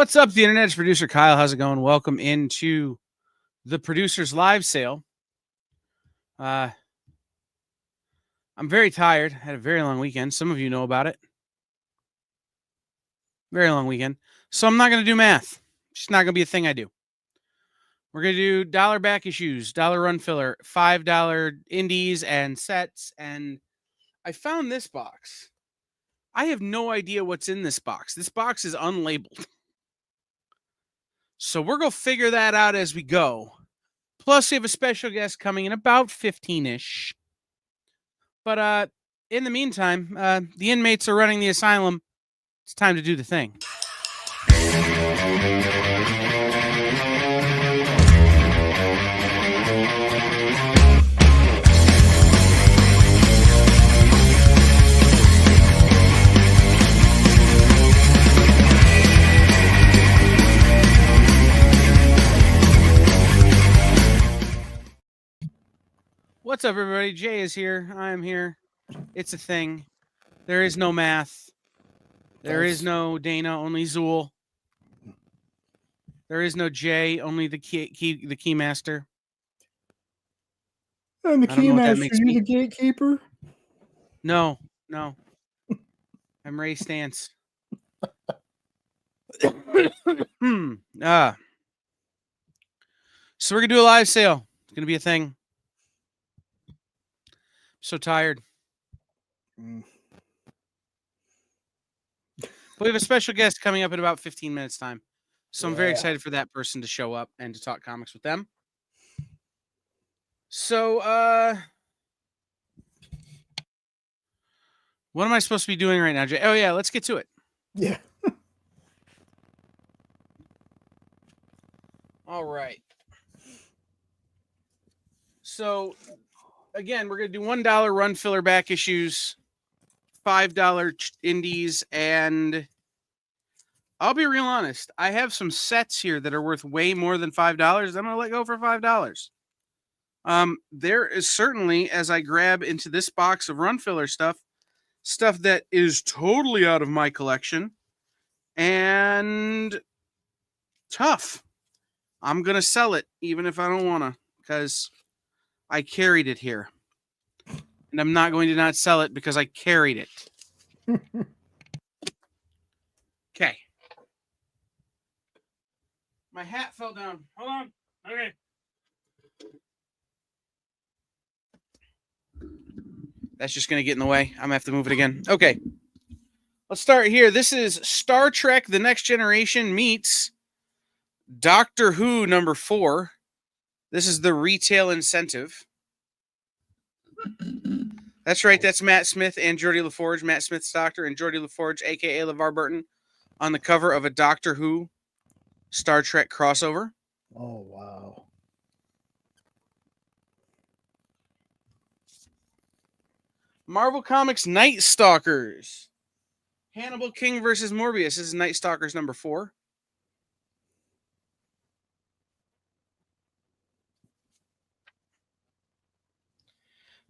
What's up, the internet? It's producer Kyle. How's it going? Welcome into the producer's live sale. I'm very tired. Had a very long weekend. Some of you know about it. Very long weekend. So I'm not going to do math. It's just not going to be a thing I do. We're going to do dollar back issues, dollar run filler, $5 indies and sets. And I found this box. I have no idea what's in this box. This box is unlabeled. So we're going to figure that out as we go. Plus, we have a special guest coming in about 15-ish. But in the meantime, the inmates are running the asylum. It's time to do the thing. What's up, everybody? Jay is here. I am here. It's a thing. There is no math. There is no Dana, only Zool. There is no Jay, only the key master. And the key master, you the gatekeeper? No. I'm Ray Stance. So we're gonna do a live sale. It's gonna be a thing. So tired. But we have a special guest coming up in about 15 minutes time. So I'm very excited for that person to show up and to talk comics with them. So what am I supposed to be doing right now, Jay? Oh yeah, let's get to it. Yeah. All right. So again, we're going to do $1 run filler back issues, $5 indies, and I'll be real honest. I have some sets here that are worth way more than $5. I'm going to let go for $5. There is certainly, as I grab into this box of run filler stuff that is totally out of my collection and tough. I'm going to sell it even if I don't want to, because I carried it here. And I'm not going to not sell it because I carried it. Okay. My hat fell down. Hold on. Okay. That's just going to get in the way. I'm going to have to move it again. Okay. Let's start here. This is Star Trek The Next Generation meets Doctor Who number 4. This is the retail incentive. That's right. That's Matt Smith and Geordie LaForge. Matt Smith's Doctor and Geordie LaForge, a.k.a. LeVar Burton, on the cover of a Doctor Who Star Trek crossover. Oh, wow. Marvel Comics Night Stalkers. Hannibal King versus Morbius. This is Night Stalkers number 4.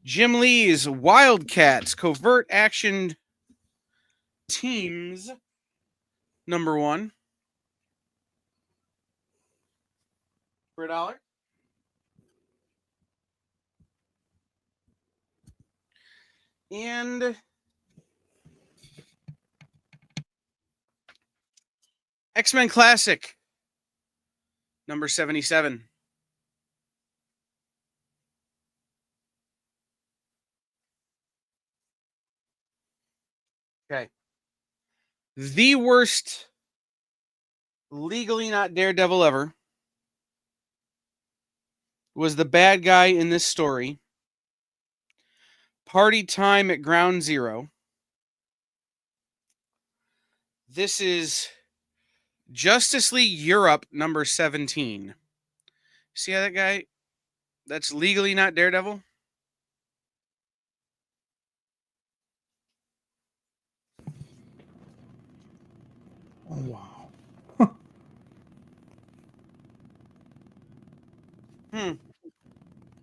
Jim Lee's Wildcats Covert Action Teams number 1 for $1. And X-Men Classic number 77. Okay. The worst legally not Daredevil ever was the bad guy in this story. Party Time at Ground Zero. This is Justice League Europe number 17. See how that guy, that's legally not Daredevil? Oh, wow.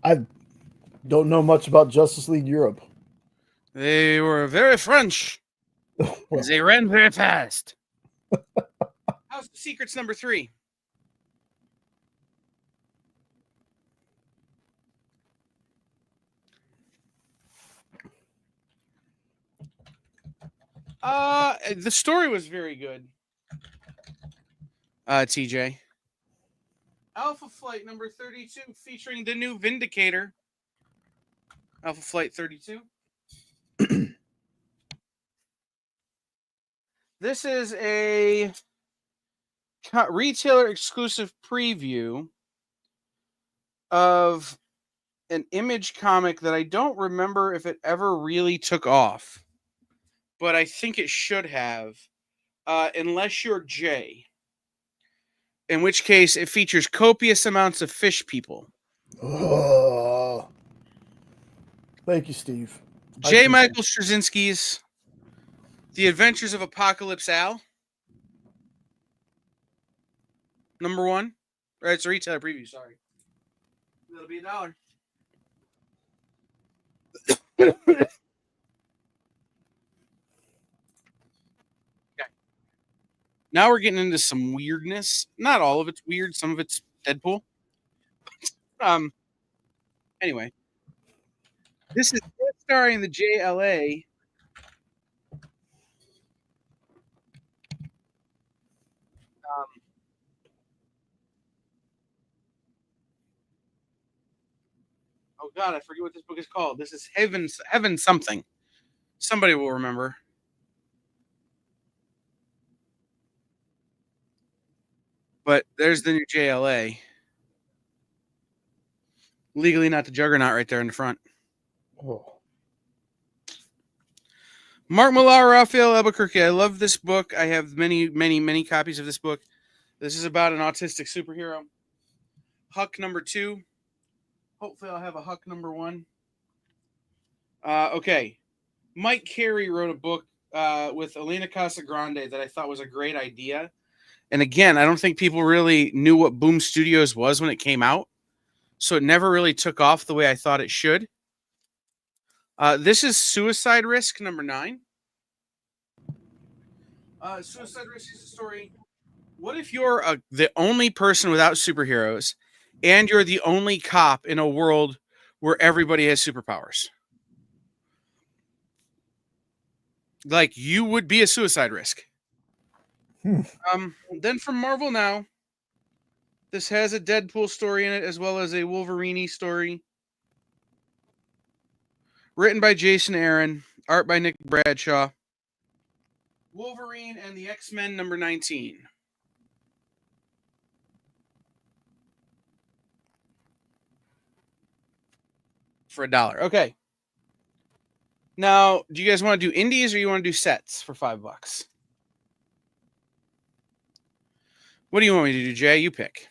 I don't know much about Justice League Europe. They were very French. They ran very fast. How's the Secrets number 3. The story was very good. TJ. Alpha Flight number 32, featuring the new Vindicator. Alpha Flight 32. This is a retailer exclusive preview of an Image comic that I don't remember if it ever really took off, but I think it should have, unless you're Jay. In which case, it features copious amounts of fish people. Oh. Thank you, Steve. J. Michael Straczynski's The Adventures of Apocalypse Al. Number 1. Or it's a retailer preview, sorry. That'll be $1. Okay. Now we're getting into some weirdness. Not all of it's weird. Some of it's Deadpool. Anyway. This is starring the JLA. Oh God, I forget what this book is called. This is Heaven something. Somebody will remember. But there's the new JLA. Legally Not the Juggernaut right there in the front. Oh. Mark Millar, Raphael Albuquerque. I love this book. I have many, many, many copies of this book. This is about an autistic superhero. Huck number 2. Hopefully I'll have a Huck number 1. Okay. Mike Carey wrote a book with Elena Casagrande that I thought was a great idea. And again, I don't think people really knew what Boom Studios was when it came out. So it never really took off the way I thought it should. This is Suicide Risk number 9. Suicide Risk is a story. What if you're the only person without superheroes and you're the only cop in a world where everybody has superpowers? Like, you would be a suicide risk. Then from Marvel Now, this has a Deadpool story in it as well as a Wolverine story. Written by Jason Aaron, art by Nick Bradshaw. Wolverine and the X-Men number 19. For $1. Okay. Now, do you guys want to do indies or you want to do sets for $5? What do you want me to do, Jay? You pick.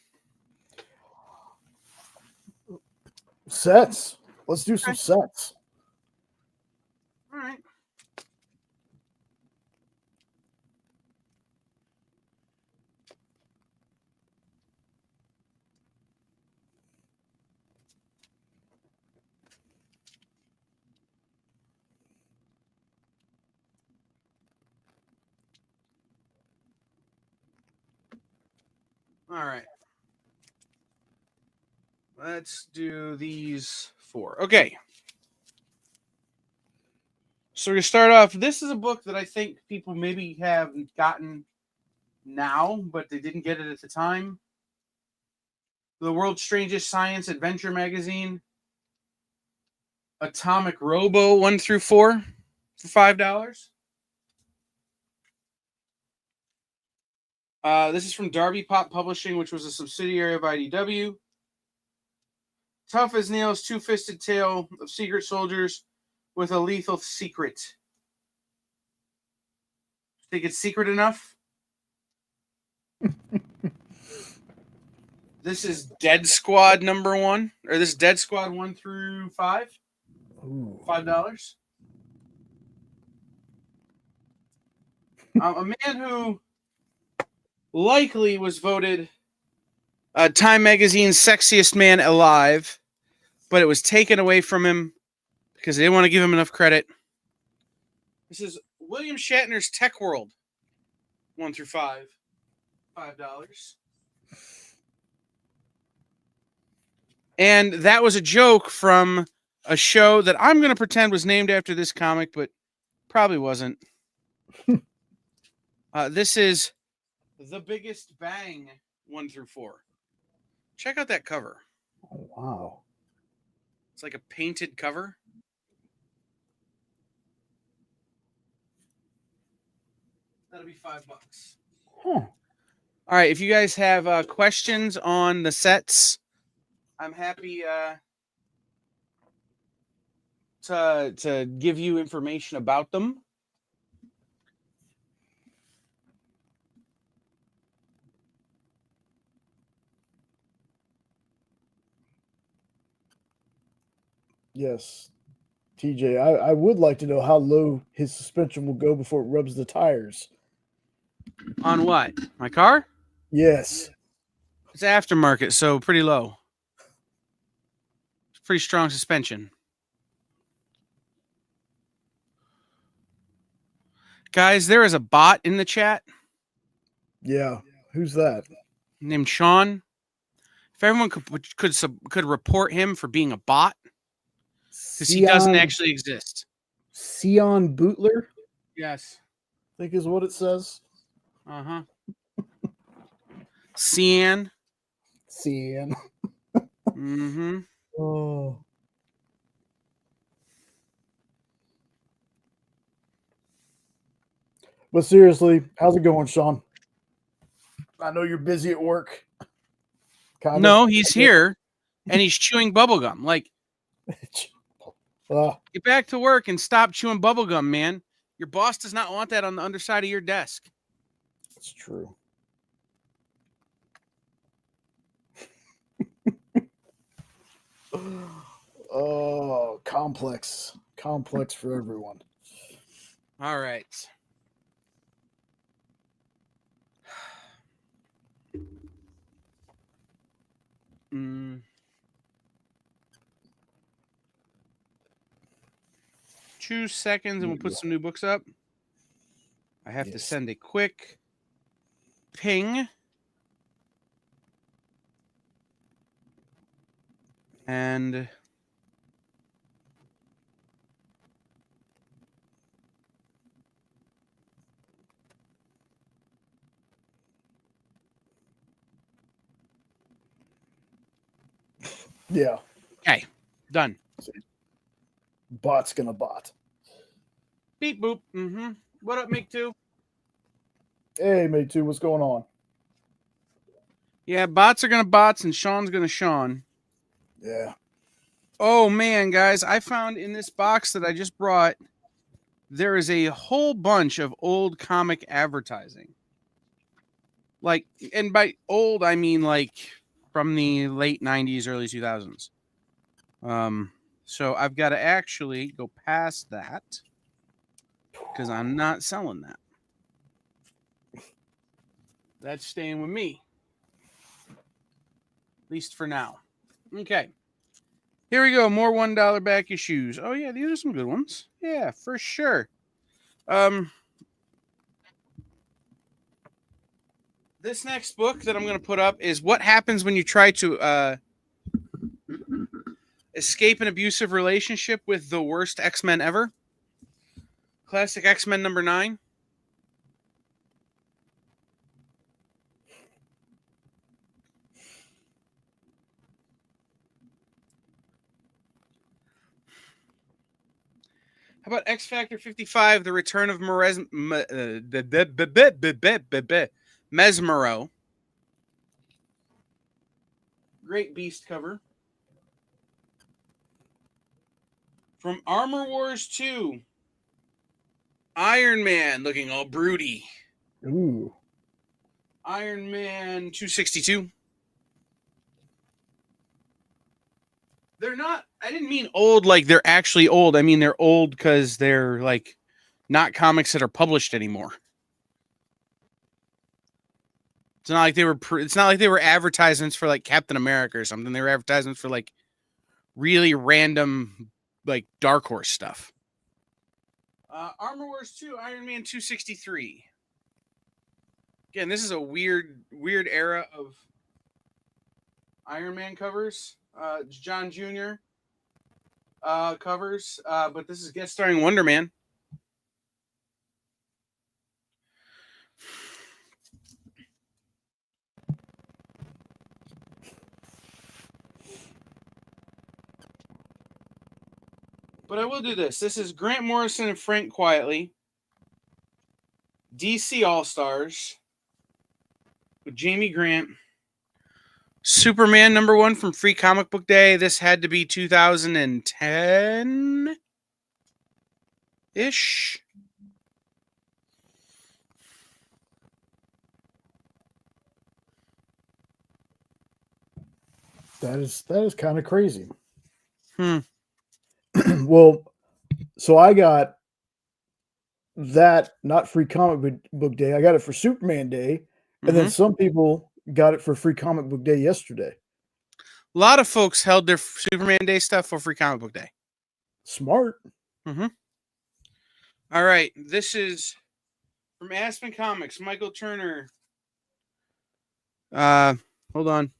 Sets. Let's do some sets. All right. All right. Let's do these 4. Okay. So we're going to start off. This is a book that I think people maybe have gotten now, but they didn't get it at the time. The World's Strangest Science Adventure Magazine. Atomic Robo 1 through 4 for $5. This is from Darby Pop Publishing, which was a subsidiary of IDW. Tough as Nails, Two-Fisted Tale of Secret Soldiers with a Lethal Secret. Think it's secret enough? This is Dead Squad number 1, or this is Dead Squad 1 through 5. Ooh. $5. A man who likely was voted Time Magazine's sexiest man alive, but it was taken away from him because they didn't want to give him enough credit. This is William Shatner's Tech World 1 through 5. $5. And that was a joke from a show that I'm going to pretend was named after this comic, but probably wasn't. This is The Biggest Bang 1 through 4. Check out that cover. Oh, wow. It's like a painted cover. That'll be $5. Huh. All right. If you guys have questions on the sets, I'm happy to give you information about them. Yes. TJ, I would like to know how low his suspension will go before it rubs the tires. On what? My car? Yes. It's aftermarket, so pretty low. It's pretty strong suspension. Guys, there is a bot in the chat Yeah. Who's that? named Sean. If everyone could report him for being a bot, because he doesn't actually exist. Sion Bootler, Yes. I think is what it says. Uh-huh. Cian. Cian. Mm-hmm. Oh. But seriously, how's it going, Sean? I know you're busy at work. Kind No, of. he's here, and he's chewing bubblegum. Like, get back to work and stop chewing bubblegum, man. Your boss does not want that on the underside of your desk. That's true. Oh, complex for everyone. All right. Mm. 2 seconds, and we'll put some new books up. I have to send a quick ping. And yeah. Okay, done. Bot's gonna bot. Beep boop. Mm-hmm. What up, Make Two? Hey, Mate 2, what's going on? Yeah, bots are gonna bots, and Sean's gonna Sean. Yeah. Oh man, guys, I found in this box that I just brought, there is a whole bunch of old comic advertising. Like, and by old, I mean like from the late 90s, early 2000s. So I've got to actually go past that because I'm not selling that. That's staying with me. At least for now. Okay. Here we go. More $1 back issues. Oh, yeah, these are some good ones. Yeah, for sure. This next book that I'm going to put up is What Happens When You Try to Escape an Abusive Relationship with the Worst X-Men Ever. Classic X-Men number 9. How about X Factor 55, The Return of Mesmero. Great Beast cover. From Armor Wars 2, Iron Man looking all broody. Ooh. Iron Man 262. They're not, I didn't mean old like they're actually old. I mean they're old because they're like not comics that are published anymore. It's not like they were advertisements for like Captain America or something. They were advertisements for like really random like Dark Horse stuff. Armor Wars 2, Iron Man 263. Again, this is a weird era of Iron Man covers. John Jr. Covers, but this is guest starring Wonder Man. But I will do this. This is Grant Morrison and Frank Quietly. DC All-Stars with Jamie Grant. Superman #1 from Free Comic Book Day. This had to be 2010-ish. That is kind of crazy. Well, so I got that, not Free Comic Book Day. I got it for Superman Day. And then some people got it for Free Comic Book Day yesterday. A lot of folks held their Superman Day stuff for Free Comic Book Day. Smart. All right. This is from Aspen Comics, Michael Turner. Hold on.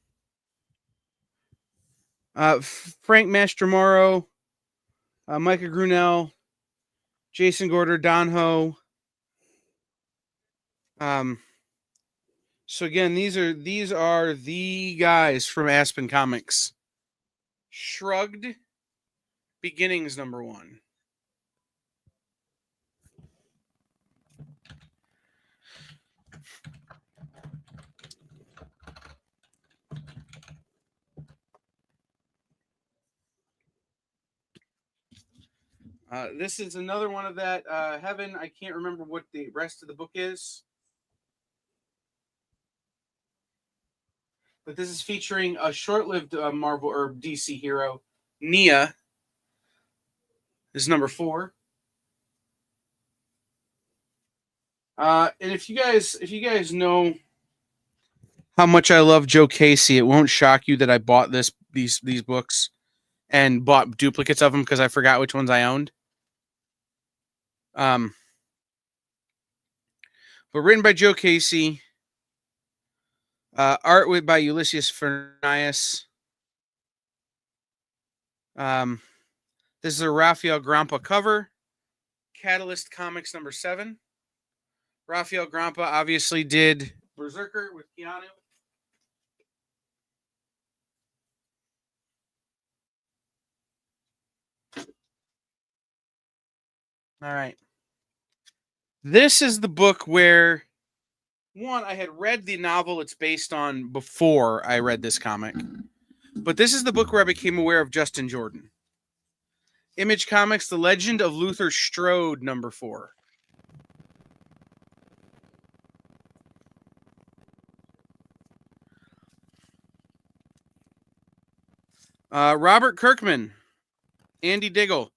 Frank Mastromoro, Micah Grunell, Jason Gorder, Don Ho. So again, these are the guys from Aspen Comics. Shrugged Beginnings #1. This is another one of that Heaven. I can't remember what the rest of the book is. But this is featuring a short-lived Marvel or DC hero, Nia. This is #4. And if you guys know how much I love Joe Casey, it won't shock you that I bought these books and bought duplicates of them because I forgot which ones I owned. But written by Joe Casey. Art by Ulysses Fernandez. This is a Rafael Grampa cover. Catalyst Comics #7. Rafael Grampa obviously did Berserker with Keanu. All right. This is the book where, one, I had read the novel it's based on before I read this comic. But this is the book where I became aware of Justin Jordan. Image Comics, The Legend of Luther Strode #4. Robert Kirkman, Andy Diggle.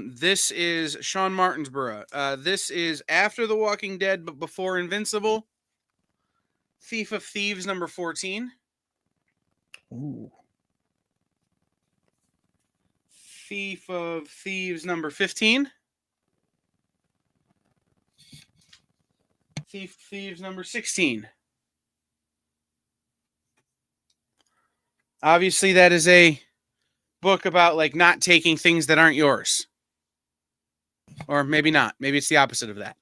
This is Sean Martinsborough. This is after The Walking Dead, but before Invincible. Thief of Thieves #14. Ooh. Thief of Thieves #15. Thief of Thieves #16. Obviously, that is a book about like not taking things that aren't yours. Or maybe not. Maybe it's the opposite of that.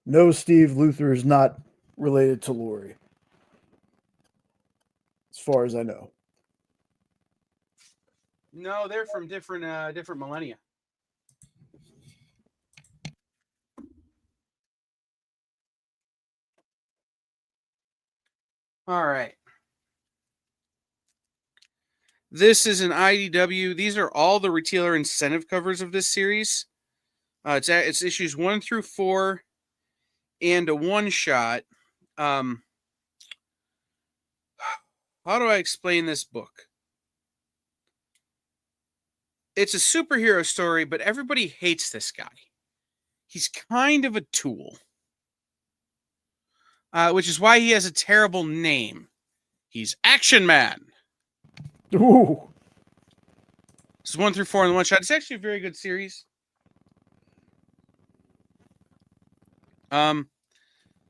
No, Steve, Luther is not related to Lori, as far as I know. No, they're from different millennia. All right. This is an IDW. These are all the retailer incentive covers of this series. It's issues 1 through 4 and a one-shot. How do I explain this book? It's a superhero story, but everybody hates this guy. He's kind of a tool, which is why he has a terrible name. He's Action Man. Ooh. This is 1 through 4 in the one shot. It's actually a very good series.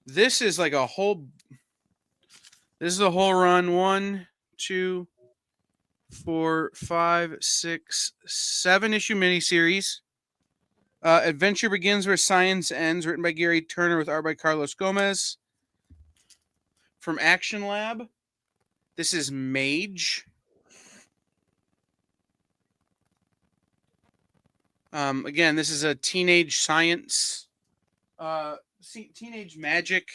This is like a whole. This is a whole run. 1, 2, 4, 5, 6, 7 issue miniseries. Adventure begins where science ends. Written by Gary Turner with art by Carlos Gomez. From Action Lab. This is Mage. Again, this is a teenage science, teenage magic,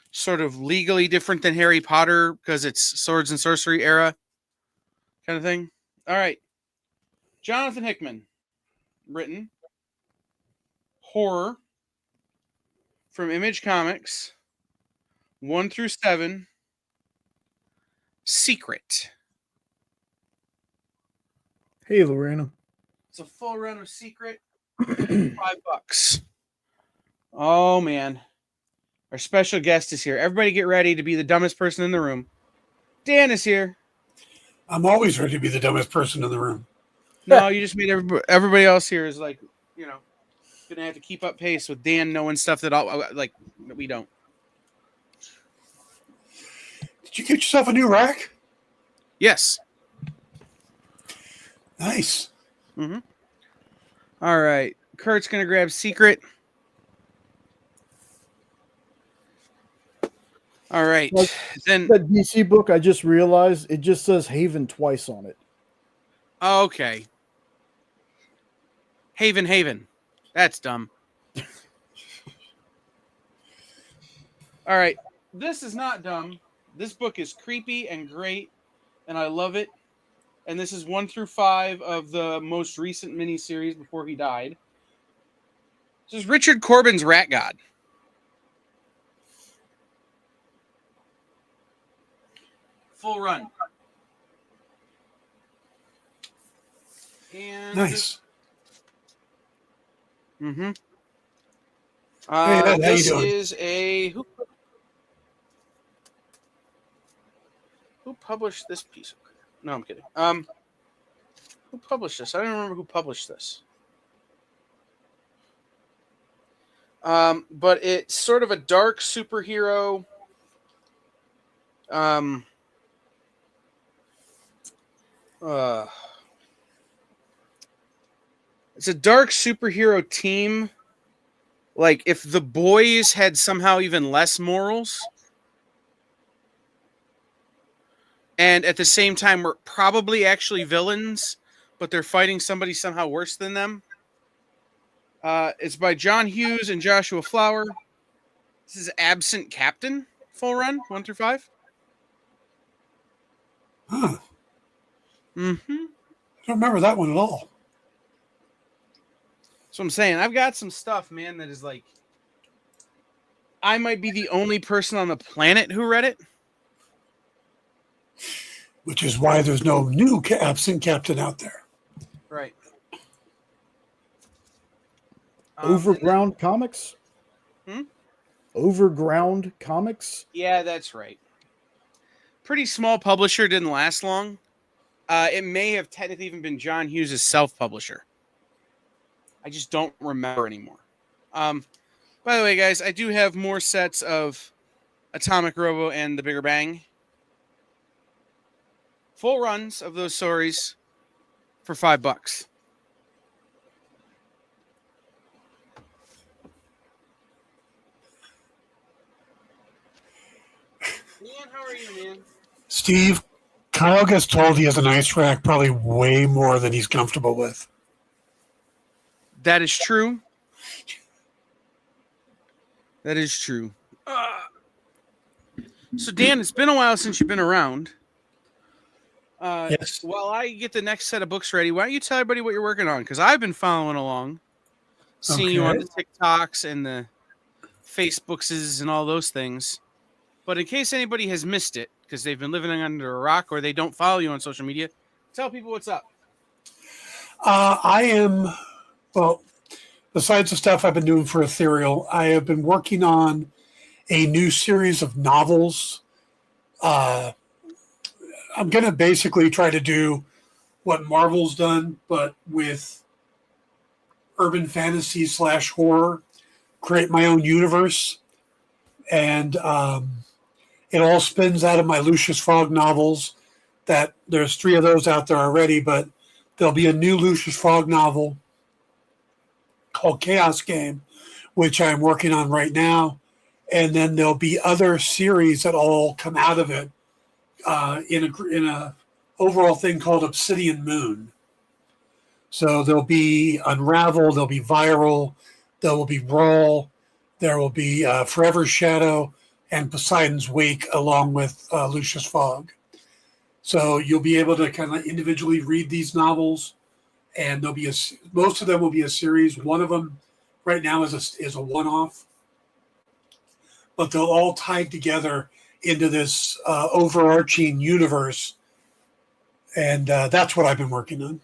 sort of legally different than Harry Potter because it's swords and sorcery era kind of thing. All right. Jonathan Hickman, written. Horror from Image Comics, 1 through 7. Secret. Hey, Lorena. It's a full run of Secret. $5. Oh, man. Our special guest is here. Everybody get ready to be the dumbest person in the room. Dan is here. I'm always ready to be the dumbest person in the room. No, you just made everybody else here is like, you know, going to have to keep up pace with Dan knowing stuff that we don't. Did you get yourself a new rack? Yes. Nice. Mm-hmm. All right. Kurt's going to grab Secret. All right. Then that DC book, I just realized it just says Haven twice on it. Okay. Haven. That's dumb. All right. This is not dumb. This book is creepy and great, and I love it. And this is 1 through 5 of the most recent miniseries before he died. This is Richard Corbin's Rat God. Full run. And nice. Mm-hmm. Hey, Ed, how this you doing? Is a who published this piece of crap? No, I'm kidding. Who published this? I don't remember who published this. But it's sort of a dark superhero. It's a dark superhero team. Like if the boys had somehow even less morals. And at the same time, we're probably actually villains, but they're fighting somebody somehow worse than them. It's by John Hughes and Joshua Flower. This is Absent Captain, full run, 1 through 5. Huh. Mm-hmm. I don't remember that one at all. So I'm saying, I've got some stuff, man, that is like, I might be the only person on the planet who read it. Which is why there's no new Absent Captain out there. Right. Overground Comics? Hmm? Overground Comics? Yeah, that's right. Pretty small publisher, didn't last long. It may have technically even been John Hughes' self-publisher. I just don't remember anymore. By the way, guys, I do have more sets of Atomic Robo and The Bigger Bang. Full runs of those stories for $5. Dan, how are you, man? Steve, Kyle gets told he has a nice rack, probably way more than he's comfortable with. That is true. That is true. So, Dan, it's been a while since you've been around. Yes. While I get the next set of books ready, why don't you tell everybody what you're working on? Because I've been following along, seeing you on the TikToks and the Facebookses and all those things. But in case anybody has missed it, because they've been living under a rock or they don't follow you on social media, tell people what's up. I am, well, besides the stuff I've been doing for Ethereal, I have been working on a new series of novels. I'm going to basically try to do what Marvel's done, but with urban fantasy / horror, create my own universe. And it all spins out of my Lucius Fogg novels. That there's 3 of those out there already, but there'll be a new Lucius Fogg novel called Chaos Game, which I'm working on right now. And then there'll be other series that all come out of it in a overall thing called Obsidian Moon. So there'll be Unravel, there'll be Viral, there will be Brawl, there will be Forever Shadow, and Poseidon's Wake, along with Lucius Fogg. So you'll be able to kind of individually read these novels, and there'll be most of them will be a series. One of them right now is a one-off, but they'll all tied together into this overarching universe, and that's what I've been working on.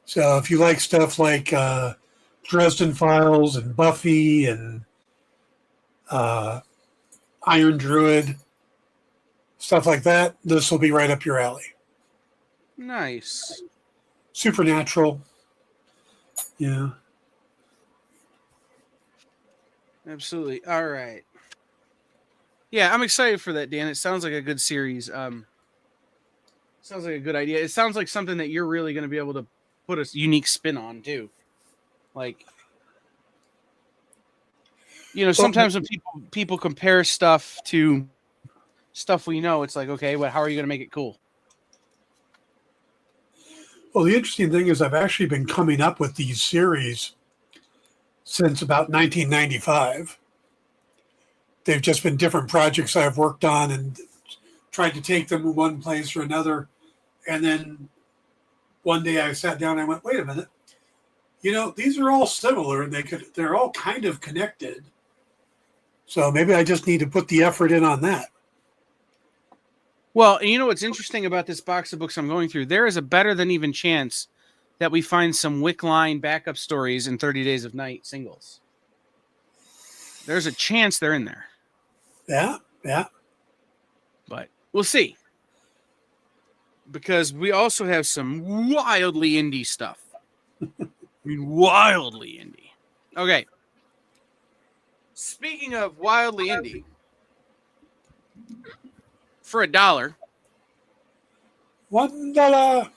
So if you like stuff like Dresden Files and Buffy and Iron Druid, stuff like that, this will be right up your alley. Nice. Supernatural. Yeah. Absolutely. All right. Yeah, I'm excited for that, Dan. It sounds like a good series. Sounds like a good idea. It sounds like something that you're really going to be able to put a unique spin on, too. Like, you know, sometimes when people compare stuff to stuff we know, it's like, okay, well, how are you going to make it cool? Well, the interesting thing is I've actually been coming up with these series since about 1995. They've just been different projects I've worked on and tried to take them in one place or another. And then one day I sat down and I went, wait a minute. You know, these are all similar and they're all kind of connected. So maybe I just need to put the effort in on that. Well, and you know what's interesting about this box of books I'm going through? There is a better than even chance that we find some Wick line backup stories in 30 Days of Night singles. There's a chance they're in there. Yeah. But we'll see. Because we also have some wildly indie stuff. I mean, wildly indie. Okay. Speaking of wildly indie, for $1, $1.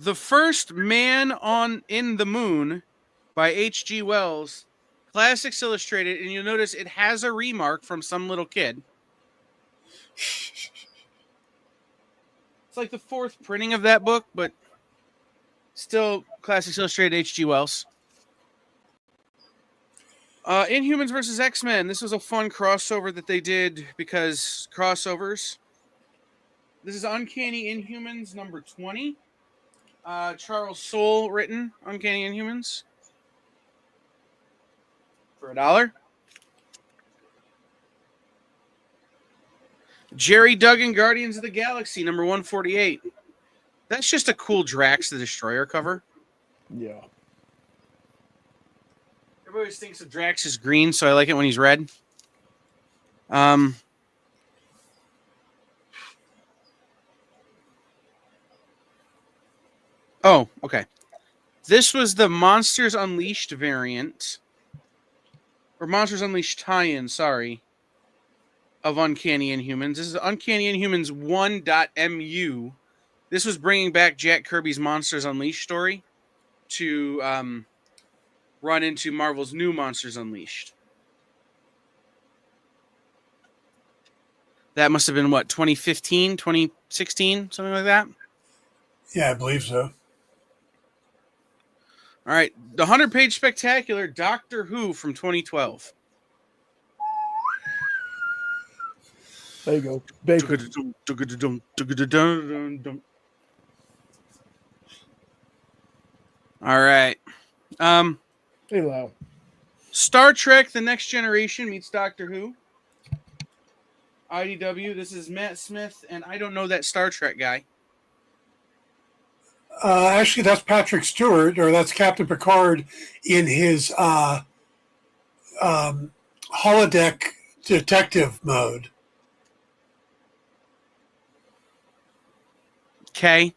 The First Man in the Moon by H.G. Wells, Classics Illustrated, and you'll notice it has a remark from some little kid. It's like the 4th printing of that book, but still Classics Illustrated H.G. Wells. Inhumans versus X-Men. This was a fun crossover that they did because crossovers. This is Uncanny Inhumans number 20. Charles Soule written Uncanny Inhumans. For $1. Jerry Duggan, Guardians of the Galaxy, number 148. That's just a cool Drax the Destroyer cover. Yeah. Everybody always thinks of Drax as green, so I like it when he's red. Oh, okay. This was the Monsters Unleashed variant. Or Monsters Unleashed tie-in, sorry. Of Uncanny Inhumans. This is Uncanny Inhumans 1.mu. This was bringing back Jack Kirby's Monsters Unleashed story to run into Marvel's new Monsters Unleashed. That must have been, what, 2015, 2016, something like that? Yeah, I believe so. All right. The 100-page spectacular Doctor Who from 2012. There you go. Baker. All right. Hey, Lau. Star Trek The Next Generation meets Doctor Who. IDW. This is Matt Smith, and I don't know that Star Trek guy. Actually, that's Patrick Stewart, or that's Captain Picard in his holodeck detective mode. Okay.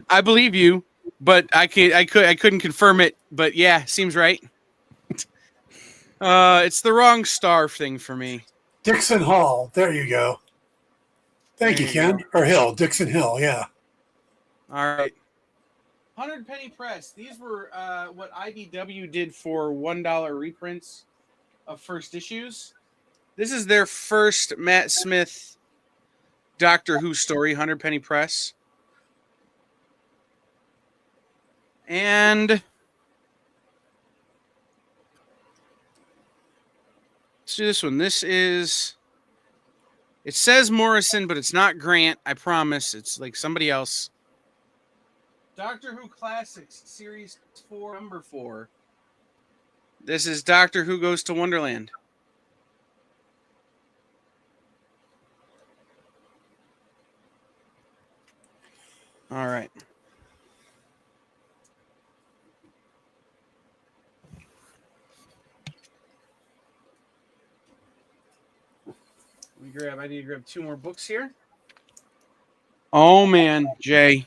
I believe you, but I couldn't confirm it. But yeah, seems right. It's the wrong star thing for me. Dixon Hall. There you go. Thank There you, you Ken. go. Or Hill. Dixon Hill, yeah. All right. 100 penny press. These were what IDW did for $1 reprints of first issues. This is their first Matt Smith Doctor Who story, 100 penny press. And let's do this one. This is, it says Morrison, but it's not Grant. I promise. It's like somebody else. Doctor Who Classics, Series 4, number 4. This is Doctor Who Goes to Wonderland. All right. I need to grab 2 more books here. Oh man, Jay.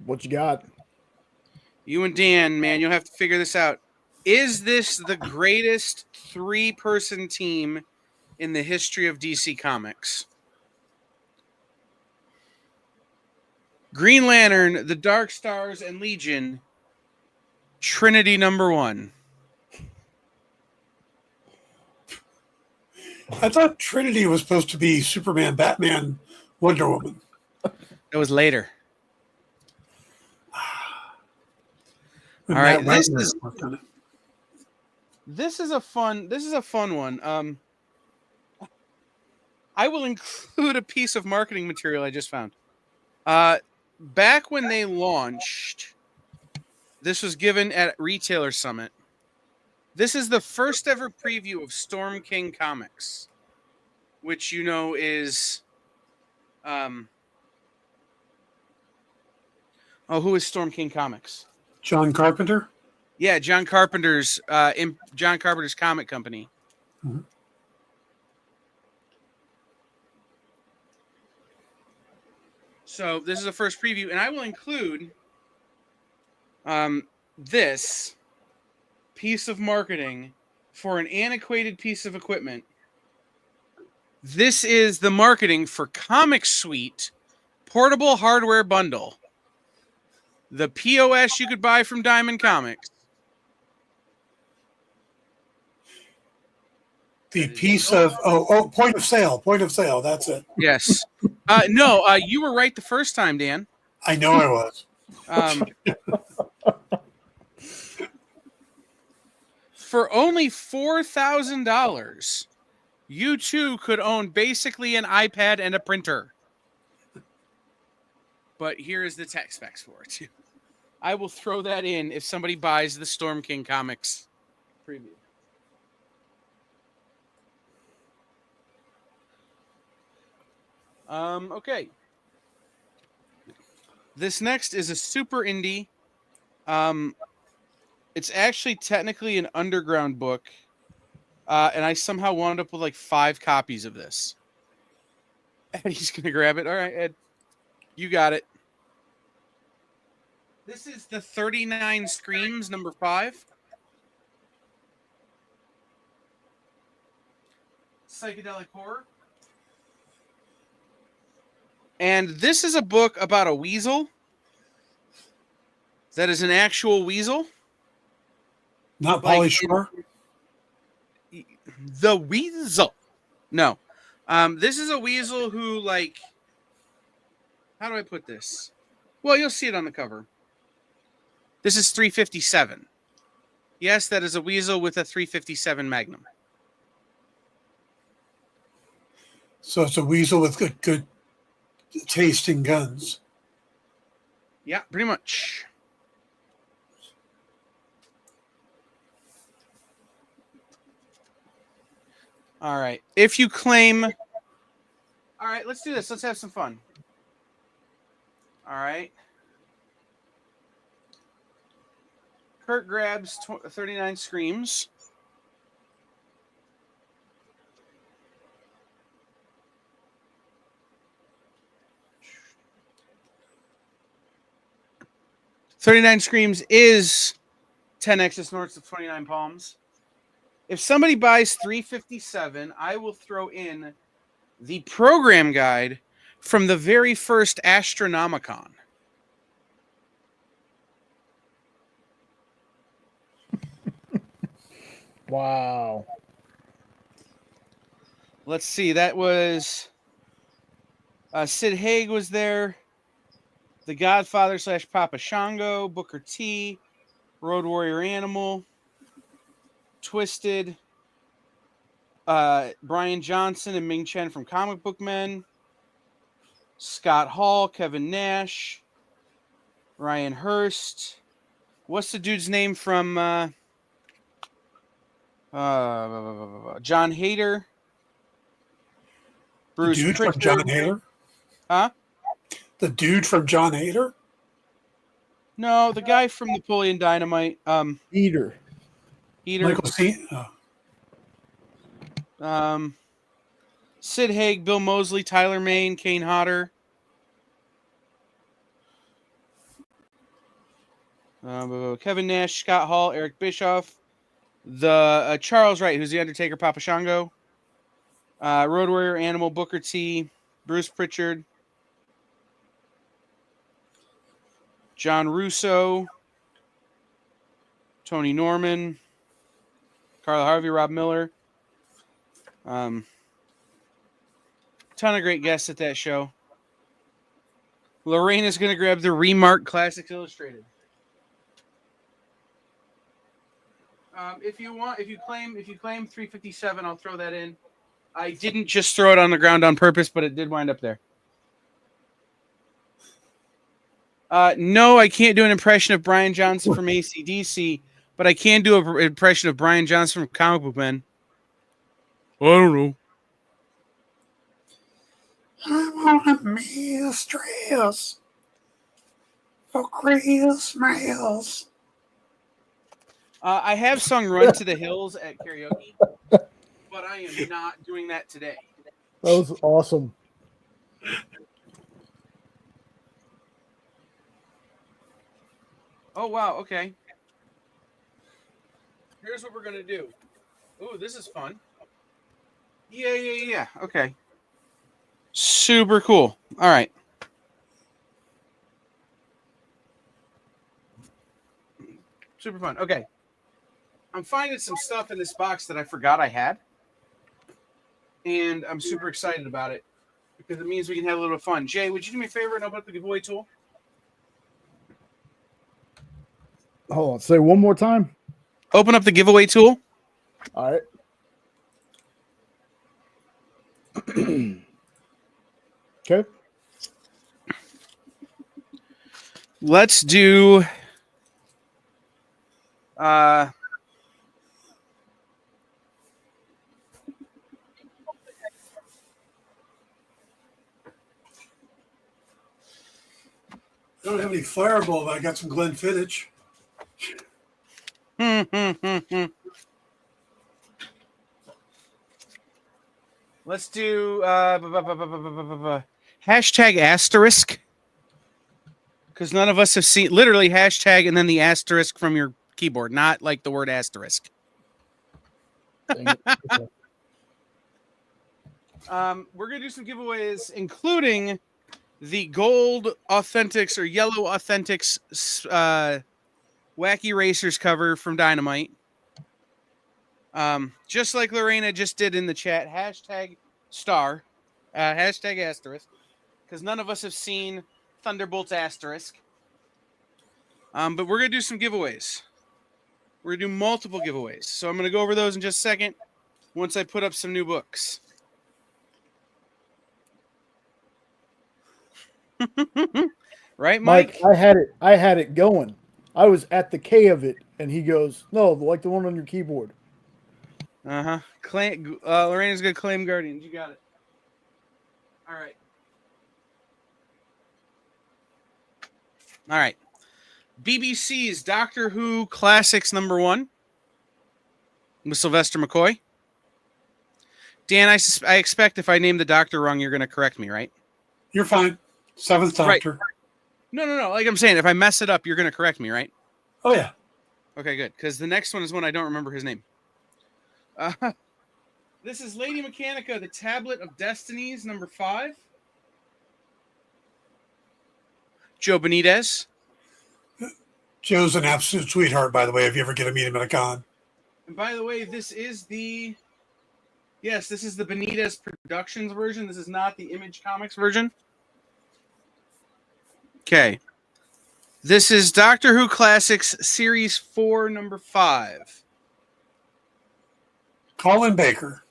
What you got? You and Dan, man, you'll have to figure this out. Is this the greatest 3-person team in the history of DC Comics? Green Lantern, the Dark Stars, and Legion. Trinity number 1. I thought Trinity was supposed to be Superman, Batman, Wonder Woman. That was later. When All right, Matt this Wagner is worked on it. this is a fun one. I will include a piece of marketing material I just found. Back when they launched, this was given at Retailer Summit. This is the first ever preview of Storm King Comics, which you know is who is Storm King Comics? John Carpenter? Yeah, John Carpenter's comic company. Mm-hmm. So this is the first preview, and I will include this piece of marketing for an antiquated piece of equipment. This is the marketing for Comic Suite Portable Hardware Bundle. The POS you could buy from Diamond Comics. The piece of point of sale. That's it. Yes. No, you were right the first time, Dan. I know I was. For only $4,000, you too could own basically an iPad and a printer. But here is the tech specs for it. I will throw that in if somebody buys the Storm King Comics preview. Okay. This next is a super indie. It's actually technically an underground book. And I somehow wound up with like 5 copies of this. Eddie's going to grab it. All right, Ed. You got it. This is the 39 Screams, number 5. Psychedelic horror. And this is a book about a weasel. That is an actual weasel. Not Pauly Shore? The weasel. No. This is a weasel who, like, how do I put this? Well, you'll see it on the cover. This is 357. Yes, that is a weasel with a 357 Magnum. So it's a weasel with good taste in guns. Yeah, pretty much. All right. If you claim... All right, let's do this. Let's have some fun. All right. Kurt grabs 39 Screams. "39 Screams" is 10x snorts of 29 palms. If somebody buys 357, I will throw in the program guide from the very first Astronomicon. Wow. Let's see. That was Sid Haig was there. The Godfather / Papa Shango, Booker T, Road Warrior Animal, Twisted, Brian Johnson and Ming Chen from Comic Book Men, Scott Hall, Kevin Nash, Ryan Hurst. What's the dude's name from John Hader? Bruce The dude Pritchard. from John Hader? Huh? The dude from John Hader? No, the guy from Napoleon Dynamite. Eater. Michael C. Sid Haig, Bill Moseley, Tyler Mane, Kane Hodder. Kevin Nash, Scott Hall, Eric Bischoff. The Charles Wright, who's the Undertaker, Papa Shango. Road Warrior Animal, Booker T, Bruce Pritchard. John Russo, Tony Norman, Carla Harvey, Rob Miller. Ton of great guests at that show. Lorraine is going to grab the Remark Classics Illustrated. If you claim 357, I'll throw that in. I didn't just throw it on the ground on purpose, but it did wind up there. No, I can't do an impression of Brian Johnson from AC/DC, but I can do an impression of Brian Johnson from Comic Book Men. I don't know. I want a mistress for Christmas. I have sung Run to the Hills at karaoke, but I am not doing that today. That was awesome. Oh, wow. Okay. Here's what we're going to do. Ooh, this is fun. Yeah. Okay. Super cool. All right. Super fun. Okay. I'm finding some stuff in this box that I forgot I had. And I'm super excited about it because it means we can have a little fun. Jay, would you do me a favor and open up the giveaway tool? Hold on. Say one more time. Open up the giveaway tool. All right. Okay. Let's do I don't have any Fireball, but I got some Glenfiddich. Let's do hashtag asterisk. Because none of us have seen literally hashtag and then the asterisk from your keyboard, not like the word asterisk. Okay. We're going to do some giveaways, including the gold Authentics or yellow Authentics Wacky Racers cover from Dynamite. Just like Lorena just did in the chat, hashtag star, hashtag asterisk, because none of us have seen Thunderbolt's asterisk. But we're going to do some giveaways. We're going to do multiple giveaways. So I'm going to go over those in just a second once I put up some new books. Right, Mike? I had it going. I was at the K of it, and he goes, "No, like the one on your keyboard." Lorena's gonna claim Guardians. You got it. All right. All right. BBC's Doctor Who Classics #1 with Sylvester McCoy. Dan, I expect if I name the Doctor wrong, you're going to correct me, right? You're fine. Seventh Doctor. Right. No. Like I'm saying, if I mess it up, you're going to correct me, right? Oh, yeah. Okay, good. Because the next one is one I don't remember his name. This is Lady Mechanica, the Tablet of Destinies, #5. Joe Benitez. Joe's an absolute sweetheart, by the way, if you ever get to meet him at a con. And by the way, this is the Benitez Productions version. This is not the Image Comics version. Okay. This is Doctor Who Classics Series 4, #5. Colin Baker.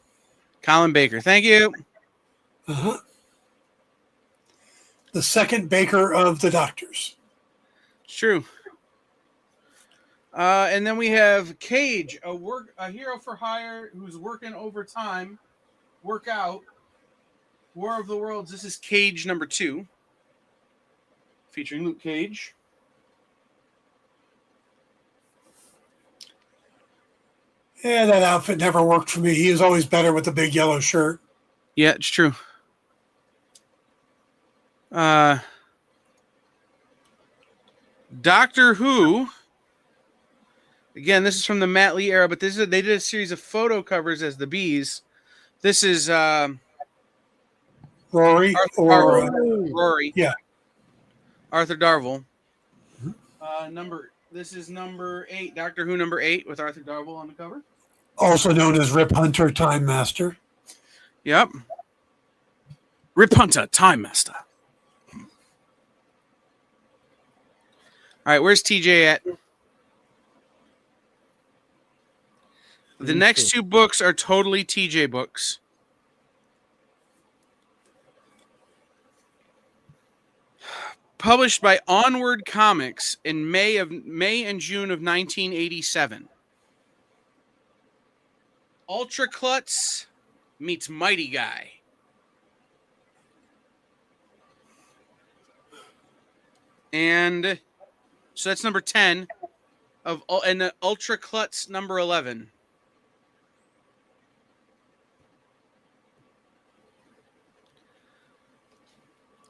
Colin Baker. Thank you. Uh-huh. The second Baker of the Doctors. It's true. And then we have Cage, a hero for hire who's working overtime. Workout. War of the Worlds. This is Cage #2. Featuring Luke Cage. Yeah, that outfit never worked for me. He was always better with the big yellow shirt. Yeah, it's true. Doctor Who. Again, this is from the Matt Lee era, but they did a series of photo covers as the Bees. This is Rory Rory. Yeah. Arthur Darvill. This is #8, Doctor Who #8 with Arthur Darvill on the cover. Also known as Rip Hunter, Time Master. Yep. Rip Hunter, Time Master. All right, where's TJ at? The next two books are totally TJ books. Published by Onward Comics in May and June of 1987. Ultra Klutz meets Mighty Guy. And so that's #10 and the Ultra Klutz #11.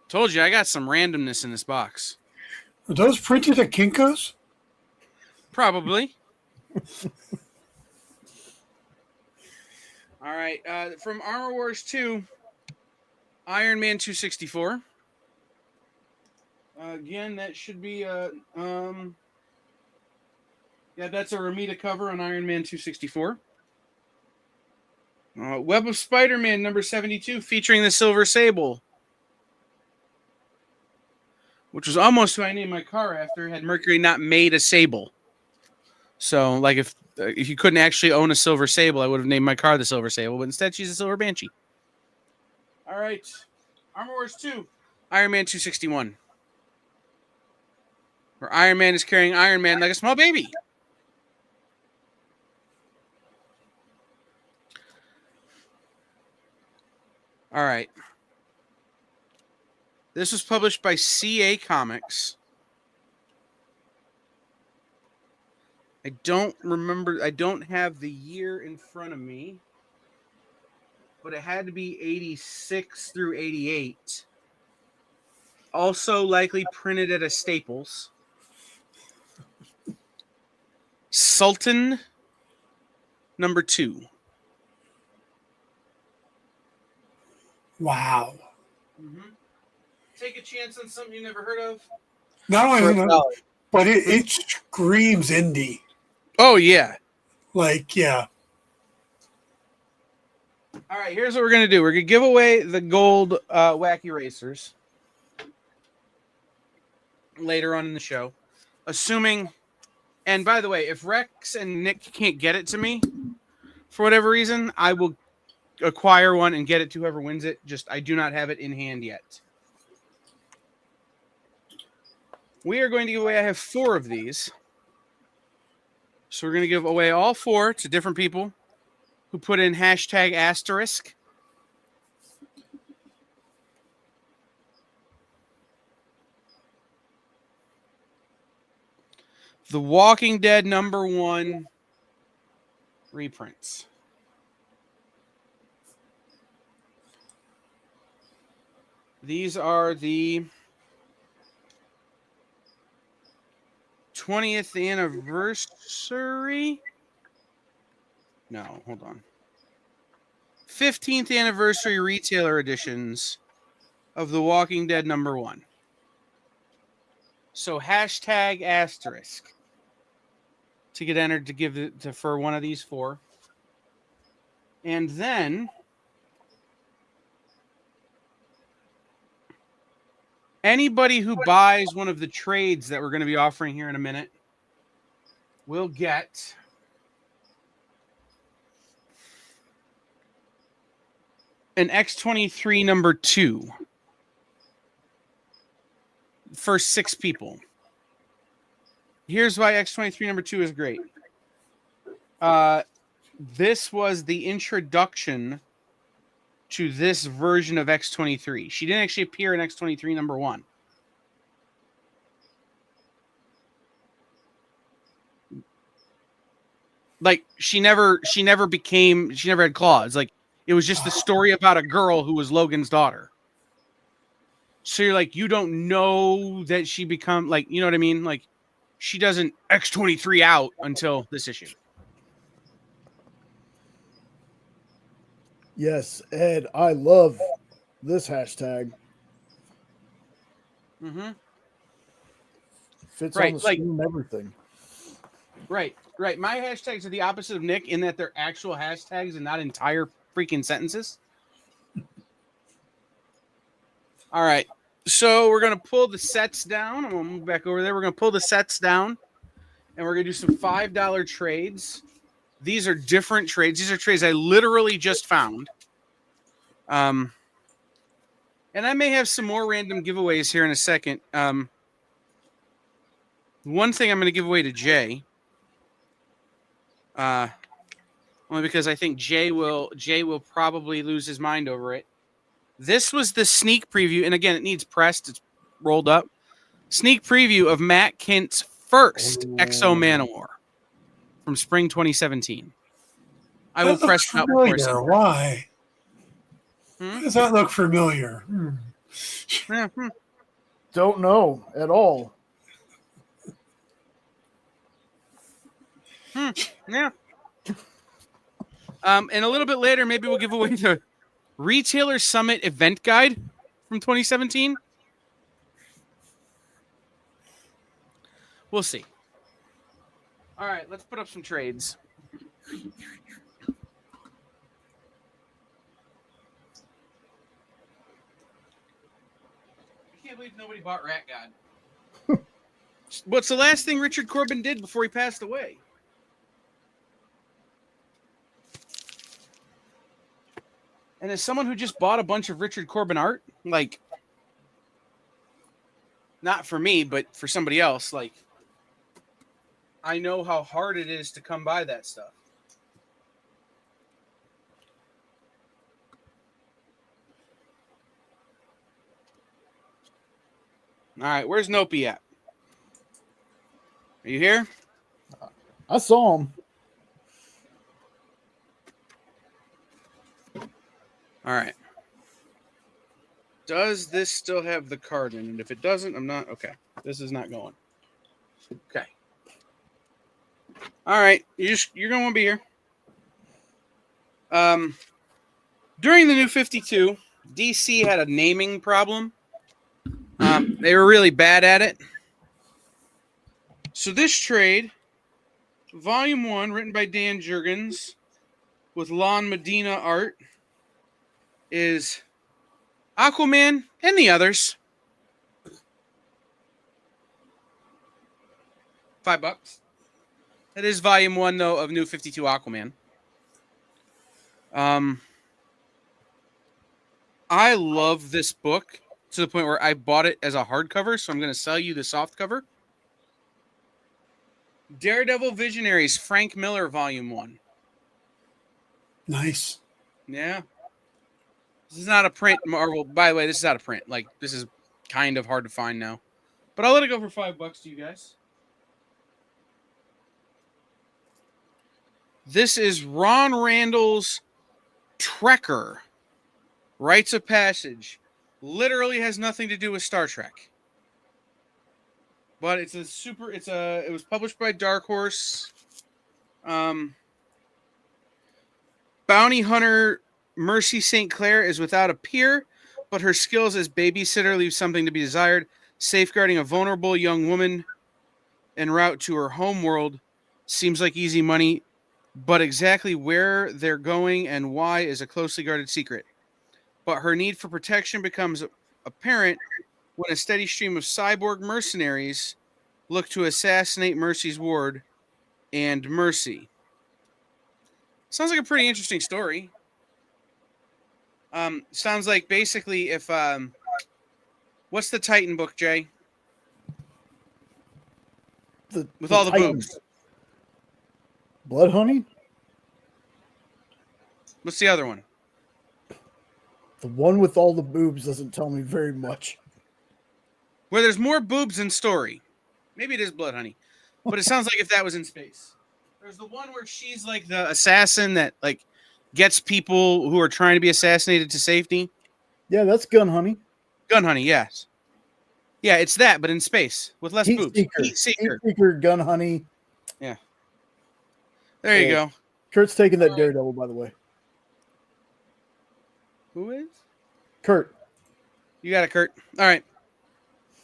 Told you I got some randomness in this box. Are those printed at Kinko's? Probably. All right. From Armor Wars 2, Iron Man 264. Again, that should be yeah, that's a Ramita cover on Iron Man 264. Web of Spider-Man #72 featuring the Silver Sable, which was almost who I named my car after had Mercury not made a Sable. So, like, if you couldn't actually own a Silver Sable, I would have named my car the Silver Sable, but instead she's a Silver Banshee. All right. Armor Wars 2, Iron Man 261. Where Iron Man is carrying Iron Man like a small baby. All right. This was published by CA Comics. I don't remember. I don't have the year in front of me, but it had to be 86 through 88. Also likely printed at a Staples. Sultan #2. Wow. Mm-hmm. Take a chance on something you never heard of. Not only that, but it screams indie. Oh, yeah. Like, yeah. All right, here's what we're going to do. We're going to give away the gold Wacky Racers later on in the show. Assuming, and by the way, if Rex and Nick can't get it to me for whatever reason, I will acquire one and get it to whoever wins it. Just, I do not have it in hand yet. We are going to give away, I have 4 of these. So we're going to give away all 4 to different people who put in #**. The Walking Dead #1 reprints. These are the 20th anniversary. No, hold on. 15th anniversary retailer editions of The Walking Dead #1. So #** to get entered to give it to for one of these 4. And then anybody who buys one of the trades that we're going to be offering here in a minute will get an X-23 #2 for 6 people. Here's why X-23 #2 is great. This was the introduction to this version of X-23. She didn't actually appear in X-23 #1. Like she never had claws. Like it was just the story about a girl who was Logan's daughter. So you're like, you don't know that she become like, you know what I mean? Like she doesn't X-23 out until this issue. Yes, Ed, I love this hashtag. Mm-hmm. Fits Right, on the like- screen and everything. Right. My hashtags are the opposite of Nick in that they're actual hashtags and not entire freaking sentences. All right. So we're going to pull the sets down. I'm going to move back over there. We're going to pull the sets down and we're going to do some $5 trades. These are different trades. These are trades I literally just found. And I may have some more random giveaways here in a second. One thing I'm going to give away to Jay. Only because I think Jay will probably lose his mind over it. This was the sneak preview, and again, it needs pressed. It's rolled up. Sneak preview of Matt Kent's first Exo Manowar from spring 2017. I will press it out before I say it. Why? Hmm? Does that look familiar? Yeah, Don't know at all. yeah. And a little bit later, maybe we'll give away the Retailer Summit event guide from 2017. We'll see. All right, let's put up some trades. I can't believe nobody bought Rat God. What's the last thing Richard Corbin did before he passed away? And as someone who just bought a bunch of Richard Corbin art, like, not for me, but for somebody else, like, I know how hard it is to come by that stuff. All right, where's Nopi at? Are you here? I saw him. All right. Does this still have the card in it? If it doesn't, I'm not. Okay. This is not going. Okay. All right. You're going to want to be here. During the New 52, DC had a naming problem. They were really bad at it. So this trade, Volume 1, written by Dan Jurgens, with Lon Medina art, is Aquaman and the others. $5. That is Volume 1, though, of New 52 Aquaman. I love this book to the point where I bought it as a hardcover, so I'm going to sell you the softcover. Daredevil Visionaries, Frank Miller, Volume 1. Nice. Yeah. This is not a print, Marvel. By the way, this is not a print. Like, this is kind of hard to find now. But I'll let it go for $5 to you guys. This is Ron Randall's Trekker, Rites of Passage. Literally has nothing to do with Star Trek. But it was published by Dark Horse. Bounty hunter Mercy St. Clair is without a peer, but her skills as babysitter leave something to be desired. Safeguarding a vulnerable young woman en route to her home world seems like easy money, but exactly where they're going and why is a closely guarded secret. But her need for protection becomes apparent when a steady stream of cyborg mercenaries look to assassinate Mercy's ward and Mercy. Sounds like a pretty interesting story. Sounds like basically if what's the Titan book, Jay? With all the boobs. Blood Honey? What's the other one? The one with all the boobs doesn't tell me very much. Where there's more boobs than story. Maybe it is Blood Honey. But it sounds like if that was in space. There's the one where she's like the assassin that like gets people who are trying to be assassinated to safety. Yeah, that's Gun Honey. Gun Honey, yes. Yeah, it's that, but in space with less Heat boobs. Seeker. Heat Seeker. Heat Seeker, Gun Honey. Yeah. There you go. Kurt's taking that Daredevil, by the way. Who is? Kurt. You got it, Kurt. All right.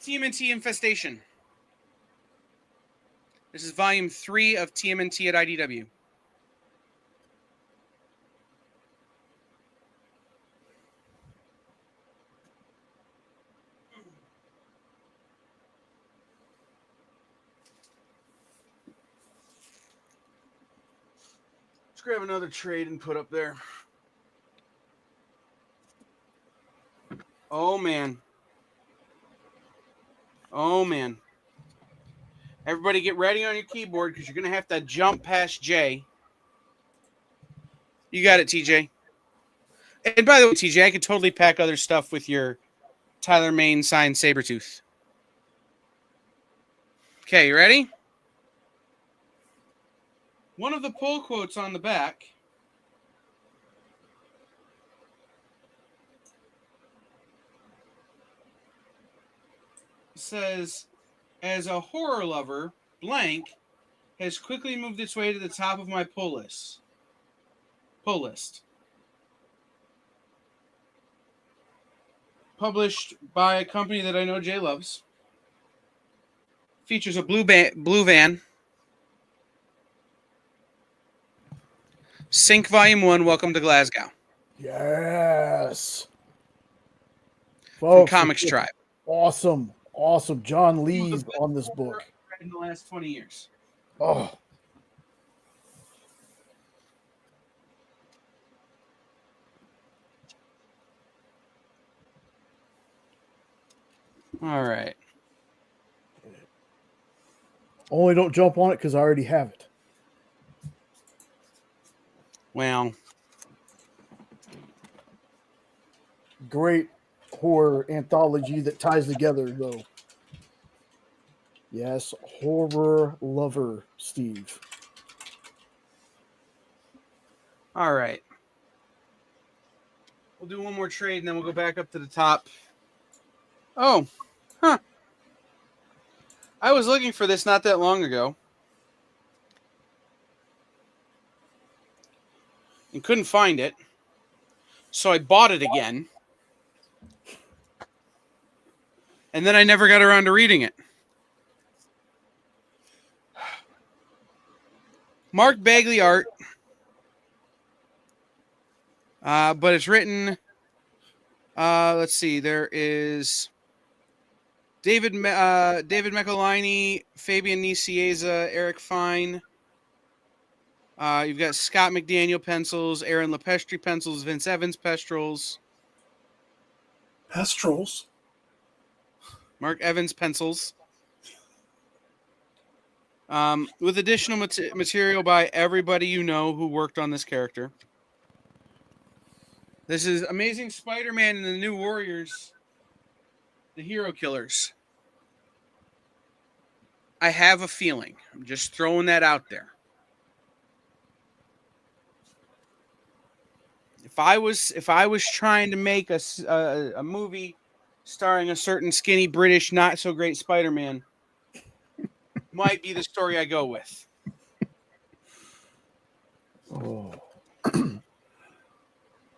TMNT Infestation. This is volume 3 of TMNT at IDW. Let's grab another trade and put up there. Oh, man. Oh, man. Everybody get ready on your keyboard because you're going to have to jump past Jay. You got it, TJ. And by the way, TJ, I could totally pack other stuff with your Tyler Main signed Sabretooth. Okay, you ready? One of the pull quotes on the back says, as a horror lover, blank has quickly moved its way to the top of my pull list. Published by a company that I know Jay loves. Features a blue van. Sync Volume 1, Welcome to Glasgow. Yes. From Comics Tribe. Awesome. Awesome. John Lee's on this book. In the last 20 years. Oh. All right. Only don't jump on it because I already have it. Well. Great horror anthology that ties together, though. Yes, horror lover, Steve. All right. We'll do one more trade and then we'll go back up to the top. Oh, huh. I was looking for this not that long ago and couldn't find it. So I bought it again. And then I never got around to reading it. Mark Bagley art. But it's written, let's see, there is David Michelini, Fabian Nicieza, Eric Fine. You've got Scott McDaniel pencils, Aaron Lepestri pencils, Vince Evans pestrels. Pestrels? Mark Evans pencils. With additional material by everybody you know who worked on this character. This is Amazing Spider-Man and the New Warriors, the Hero Killers. I have a feeling. I'm just throwing that out there. If I was trying to make a movie starring a certain skinny British not so great Spider-Man, might be the story I go with. Oh.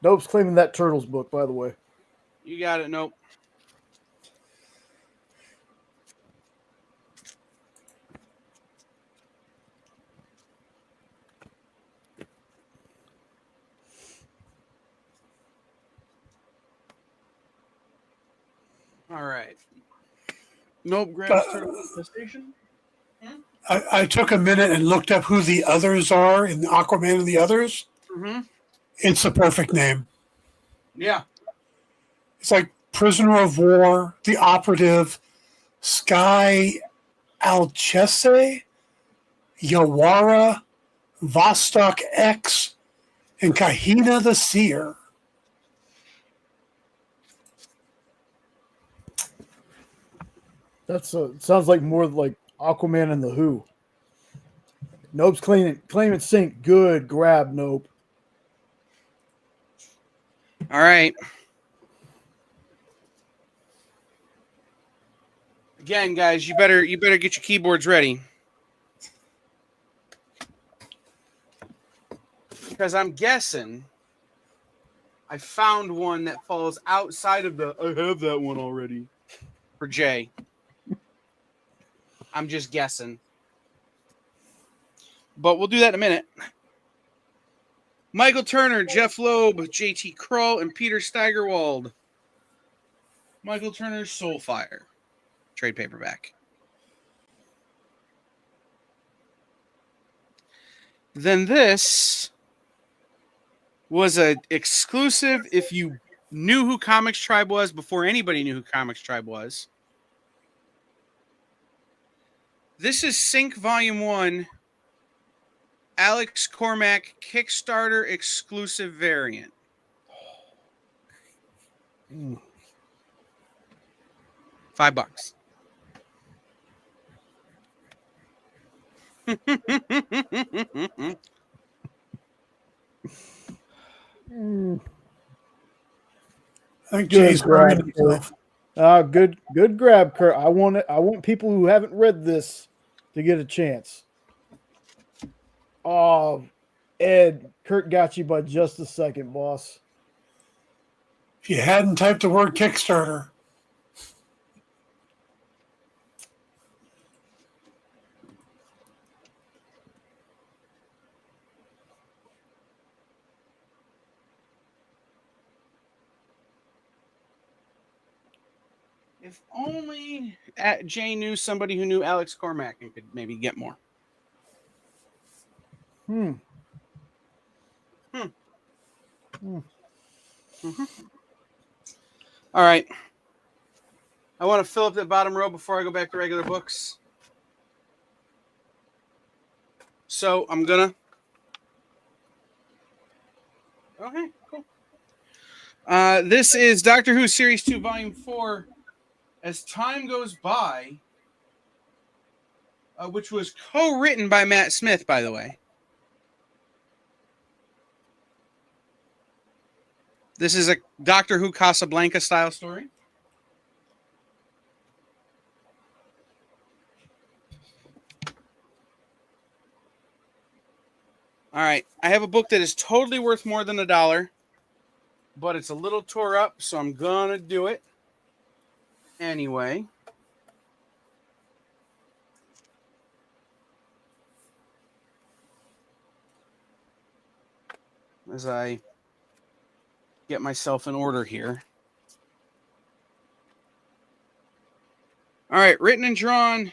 Nope's claiming that Turtles book, by the way. You got it. Nope. All right. Nope. Grabs Turtle Infestation. I took a minute and looked up who the others are in Aquaman and the Others. Mm-hmm. It's a perfect name. Yeah. It's like Prisoner of War, The Operative, Sky Alchese, Yawara, Vostok X, and Kahina the Seer. Sounds like more like Aquaman and the Who. Nope's claiming sync. Good grab, Nope. All right. Again, guys, you better get your keyboards ready. Because I'm guessing I found one that falls outside of the I have that one already for Jay. I'm just guessing. But we'll do that in a minute. Michael Turner, Jeff Loeb, JT Kroll, and Peter Steigerwald. Michael Turner's Soulfire. Trade paperback. Then this was an exclusive if you knew who Comics Tribe was before anybody knew who Comics Tribe was. This is Sync Volume 1, Alex Cormack Kickstarter exclusive variant. $5. I think Good Jay's grab, burning himself. Good grab, Kurt. I want people who haven't read this to get a chance. Oh, Ed, Kurt got you by just a second, boss. If you hadn't typed the word Kickstarter, If only Jay knew somebody who knew Alex Cormack and could maybe get more. All right. I want to fill up that bottom row before I go back to regular books. So I'm going to. Okay, cool. This is Doctor Who Series 2, Volume 4, As Time Goes By, which was co-written by Matt Smith, by the way. This is a Doctor Who Casablanca style story. All right. I have a book that is totally worth more than $1, but it's a little tore up, so I'm going to do it anyway. As I get myself in order here. All right, written and drawn.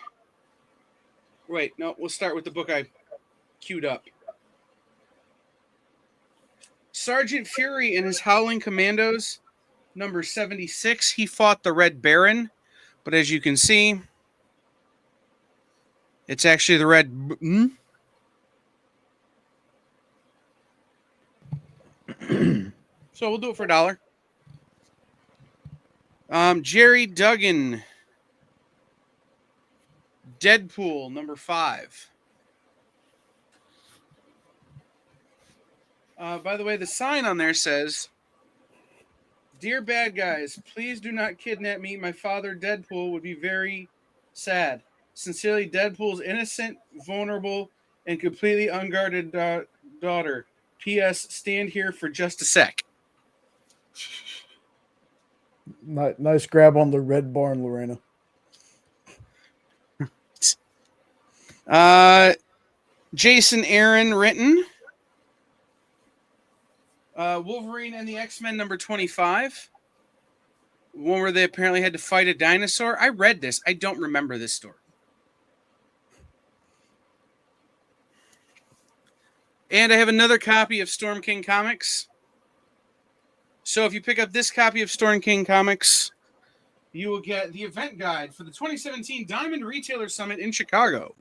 Wait, no, we'll start with the book I queued up. Sergeant Fury and his Howling Commandos, number 76. He fought the Red Baron, but as you can see, it's actually the Red... So we'll do it for $1. Jerry Duggan, Deadpool, number 5. By the way, the sign on there says, "Dear bad guys, please do not kidnap me. My father, Deadpool, would be very sad. Sincerely, Deadpool's innocent, vulnerable, and completely unguarded daughter. P.S. Stand here for just a sec." Nice grab on the red barn, Lorena. Jason Aaron written. Wolverine and the X-Men number 25. One where they apparently had to fight a dinosaur. I read this. I don't remember this story. And I have another copy of Storm King Comics. So if you pick up this copy of Storm King Comics, you will get the event guide for the 2017 Diamond Retailer Summit in Chicago.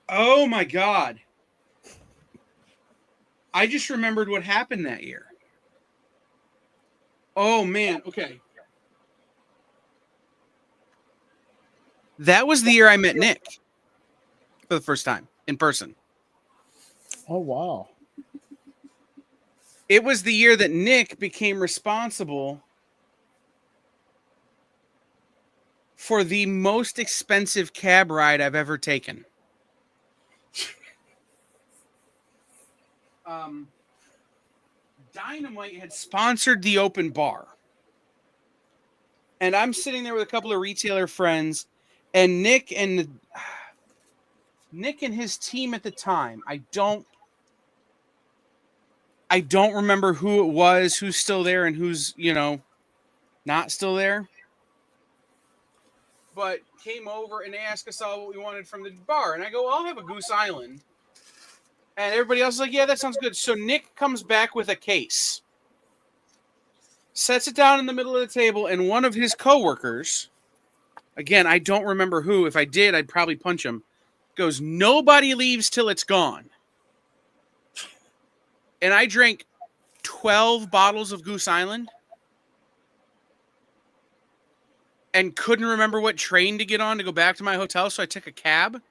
Oh my God. I just remembered what happened that year. Oh man, okay. That was the year I met Nick for the first time in person. Oh, wow. It was the year that Nick became responsible for the most expensive cab ride I've ever taken. Dynamite had sponsored the open bar. And I'm sitting there with a couple of retailer friends, and Nick and his team at the time, I don't remember who it was, who's still there and who's, not still there. But came over and they asked us all what we wanted from the bar. And I go, I'll have a Goose Island. And everybody else is like, yeah, that sounds good. So Nick comes back with a case, sets it down in the middle of the table, and one of his coworkers, again, I don't remember who. If I did, I'd probably punch him, goes, "Nobody leaves till it's gone." And I drank 12 bottles of Goose Island and couldn't remember what train to get on to go back to my hotel, so I took a cab.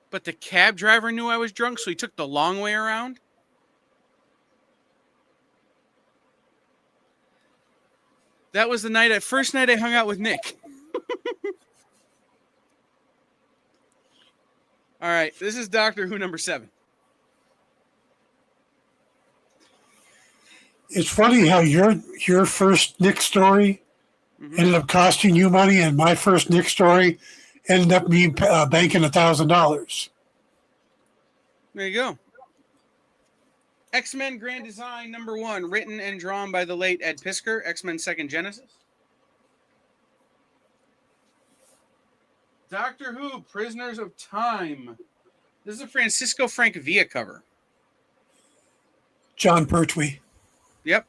But the cab driver knew I was drunk, so he took the long way around. That was the first night I hung out with Nick. All right, this is Doctor Who number 7. It's funny how your first Nick story ended up costing you money, and my first Nick story ended up me banking $1,000. There you go. X-Men Grand Design number 1, written and drawn by the late Ed Piskor, X-Men Second Genesis. Doctor Who, Prisoners of Time. This is a Francisco Francavilla cover. John Pertwee. Yep.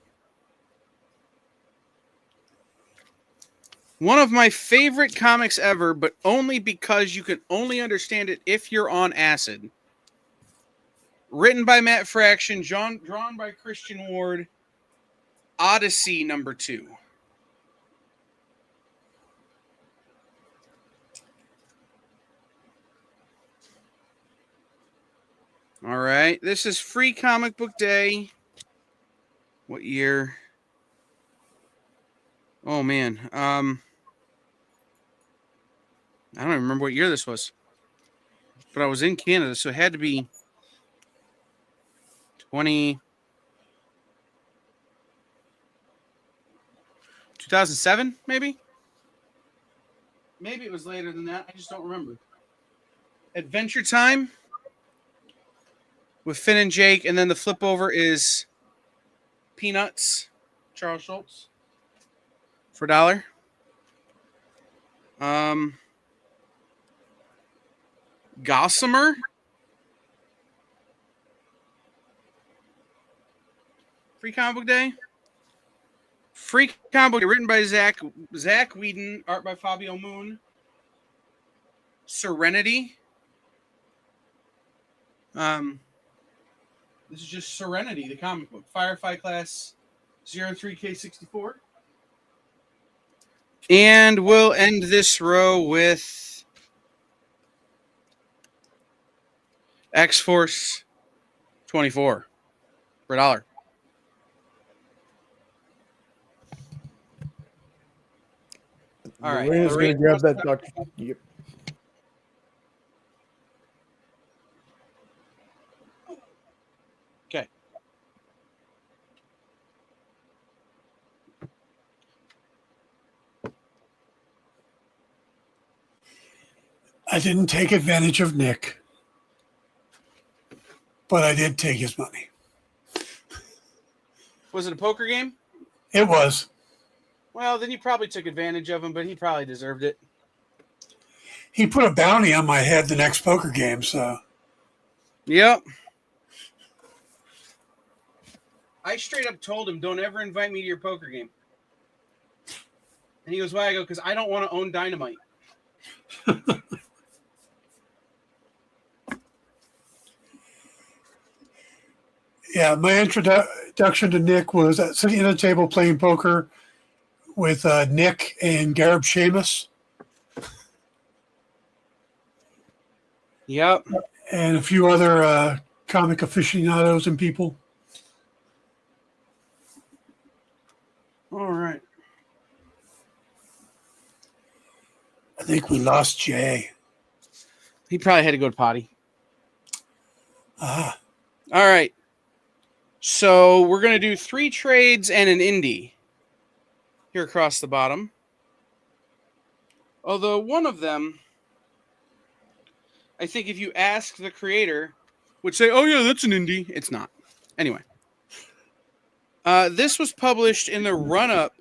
One of my favorite comics ever, but only because you can only understand it if you're on acid. Written by Matt Fraction, drawn by Christian Ward. Odyssey number 2. All right. This is Free Comic Book Day. What year? Oh, man. I don't even remember what year this was. But I was in Canada, so it had to be 2007, maybe? Maybe it was later than that. I just don't remember. Adventure Time with Finn and Jake, and then the flip over is Peanuts, Charles Schultz, for $1. Gossamer. Free Comic Book Day. Free Comic Book Day, written by Zach Whedon, art by Fabio Moon. Serenity. This is just Serenity, the comic book. Firefly Class 03K64. And we'll end this row with X-Force 24 for $1. All right. Lorena's going to grab that Dr. Yep. Okay. I didn't take advantage of Nick, but I did take his money. Was it a poker game? It was. Well, then you probably took advantage of him, but he probably deserved it. He put a bounty on my head the next poker game, so. Yep. I straight up told him, don't ever invite me to your poker game. And he goes, why? I go, because I don't want to own dynamite. Yeah, my introduction to Nick was sitting at a table playing poker with Nick and Garib Sheamus. Yep. And a few other comic aficionados and people. All right. I think we lost Jay. He probably had to go to potty. Ah. All right. So we're going to do 3 trades and an indie here across the bottom. Although one of them, I think if you ask the creator, would say, oh, yeah, that's an indie. It's not. Anyway. This was published in the run-up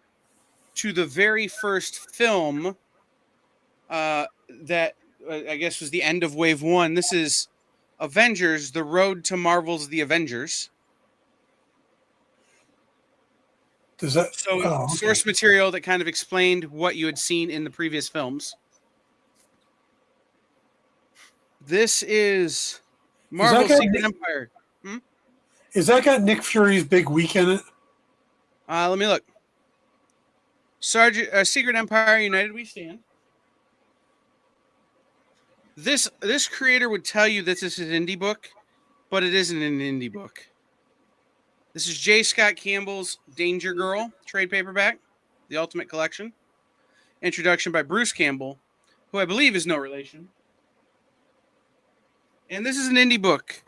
to the very first film that I guess was the end of Wave 1. This is Avengers, The Road to Marvel's The Avengers. Does that okay. Source material that kind of explained what you had seen in the previous films. This is Marvel's Secret Empire. Is that got Nick Fury's big week in it? Let me look. Secret Empire, United We Stand. This creator would tell you that this is an indie book, but it isn't an indie book. This is J. Scott Campbell's Danger Girl trade paperback, The Ultimate Collection. Introduction by Bruce Campbell, who I believe is no relation. And this is an indie book.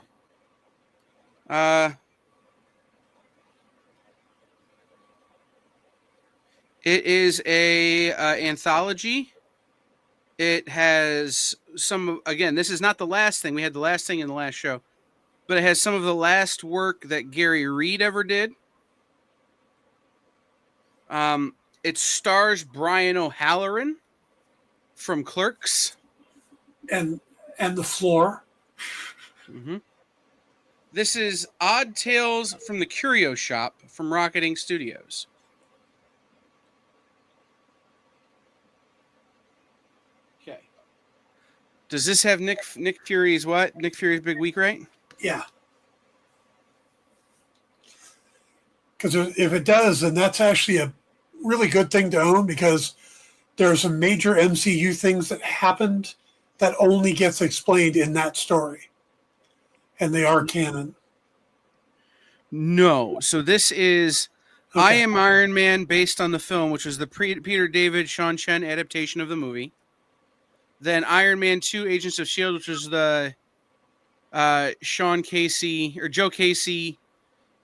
It is a anthology. It has again, this is not the last thing. We had the last thing in the last show. But it has some of the last work that Gary Reed ever did. It stars Brian O'Halloran from Clerks. And The Floor. Mm-hmm. This is Odd Tales from the Curio Shop from Rocketing Studios. Okay. Does this have Nick Fury's what? Nick Fury's big week, right? Yeah. Because if it does, then that's actually a really good thing to own, because there are some major MCU things that happened that only gets explained in that story. And they are canon. No. So this is Okay. I Am Iron Man based on the film, which was the Peter David, Sean Chen adaptation of the movie. Then Iron Man 2, Agents of S.H.I.E.L.D., which was the Joe Casey,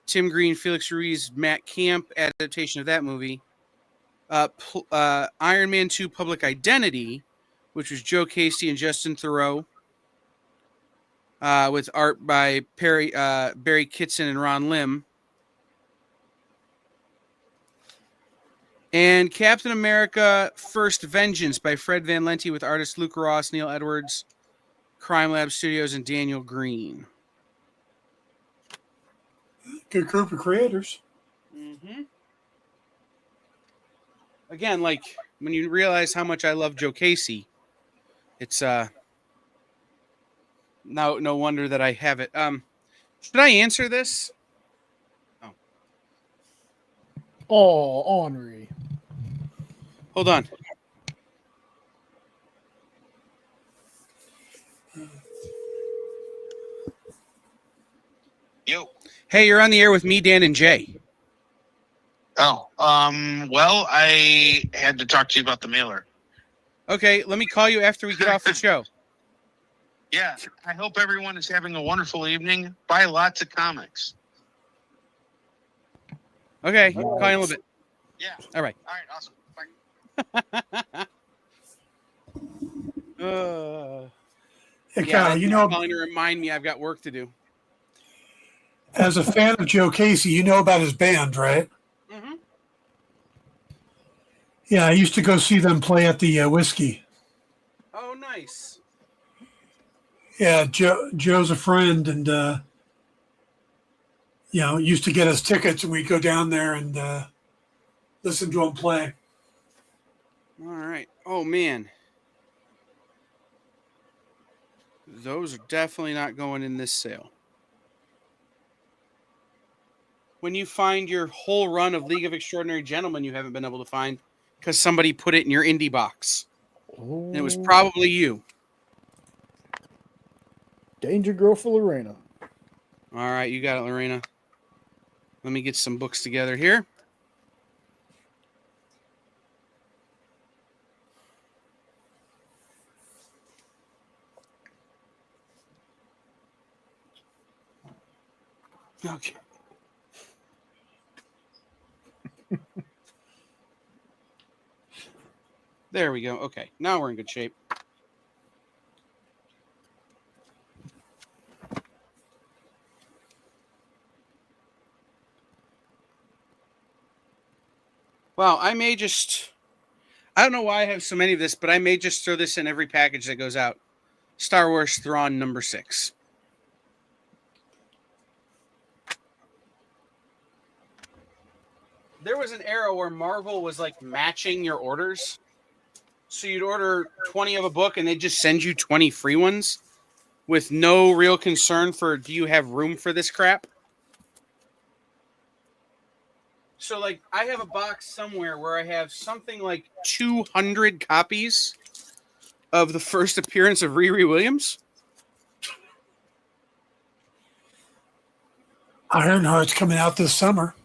Tim Green, Felix Ruiz, Matt Camp adaptation of that movie. Iron Man 2, Public Identity, which was Joe Casey and Justin Theroux, with art by Barry Kitson and Ron Lim. And Captain America First Vengeance by Fred Van Lente with artists Luke Ross, Neil Edwards, Crime Lab Studios, and Daniel Green. Good group of creators. Mm-hmm. Again, like, when you realize how much I love Joe Casey, it's no wonder that I have it. Should I answer this? Oh, Henri. Hold on. Yo. Hey, you're on the air with me, Dan, and Jay. Oh, well, I had to talk to you about the mailer. Okay, let me call you after we get off the show. Yeah, I hope everyone is having a wonderful evening. Buy lots of comics. Okay, call you in a little bit. Yeah. All right. All right, awesome. Bye. Hey, Yeah, Kyle, that's you know, calling to remind me I've got work to do. as a fan of Joe Casey, you know about his band, right? Mm-hmm. Yeah, I used to go see them play at the Whiskey. Oh, nice. Yeah, Joe's a friend, and used to get us tickets, and we'd go down there and listen to him play. All right. Oh, man. Those are definitely not going in this sale. When you find your whole run of League of Extraordinary Gentlemen you haven't been able to find because somebody put it in your indie box. And it was probably you. Danger Girl for Lorena. All right, you got it, Lorena. Let me get some books together here. Okay. There we go. Okay, now we're in good shape. Wow, I don't know why I have so many of this, but I may just throw this in every package that goes out. Star Wars Thrawn number 6. There was an era where Marvel was like matching your orders. So you'd order 20 of a book and they'd just send you 20 free ones with no real concern for, do you have room for this crap? So like I have a box somewhere where I have something like 200 copies of the first appearance of Riri Williams. Ironheart's coming out this summer.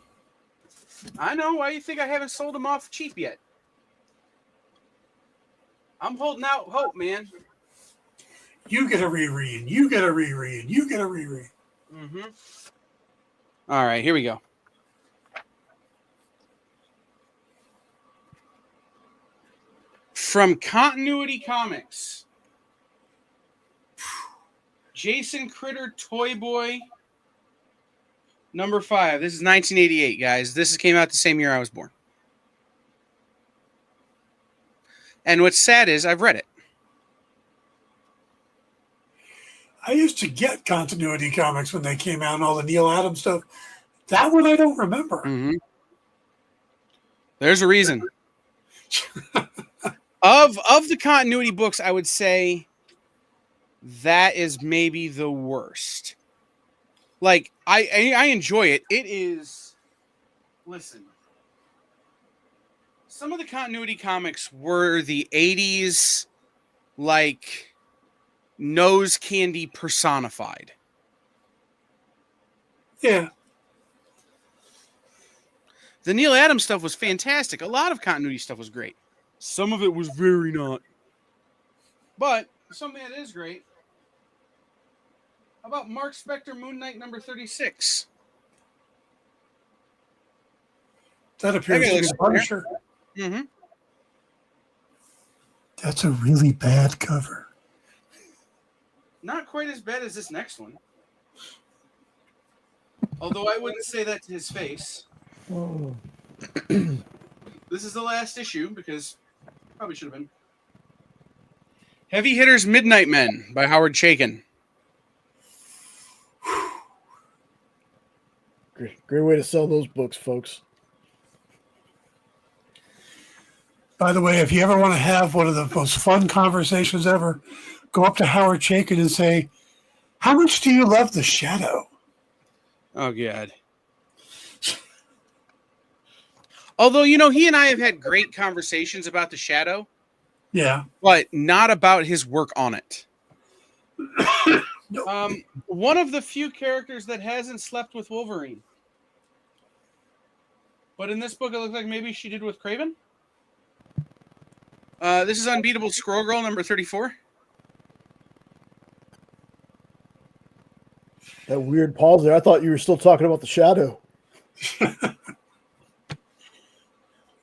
I know. Why do you think I haven't sold them off cheap yet? I'm holding out hope, man. You get a reread. You get a reread. You get a reread. Mm-hmm. All right, here we go. From Continuity Comics, Jason Critter Toy Boy number 5. This is 1988, guys. This came out the same year I was born. And what's sad is I've read it. I used to get Continuity Comics when they came out and all the Neil Adams stuff. That one I don't remember. Mm-hmm. There's a reason. Of the continuity books, I would say that is maybe the worst. Like, I enjoy it. It is... Listen. Some of the continuity comics were the 80s, like, nose candy personified. Yeah. The Neil Adams stuff was fantastic. A lot of continuity stuff was great. Some of it was very not. But something that is great. How about Mark Spector Moon Knight number 36? That appears to be the Punisher. Mm-hmm. That's a really bad cover. Not quite as bad as this next one. Although I wouldn't say that to his face. Oh. This is the last issue because probably should have been. Heavy Hitters Midnight Men by Howard Chaykin. Great way to sell those books, folks. By the way, if you ever want to have one of the most fun conversations ever, go up to Howard Chaykin and say, "How much do you love The Shadow?" Oh, God. Although, you know, he and I have had great conversations about The Shadow. Yeah. But not about his work on it. No. One of the few characters that hasn't slept with Wolverine. But in this book, it looks like maybe she did with Kraven. This is Unbeatable Squirrel Girl, number 34. That weird pause there. I thought you were still talking about the Shadow.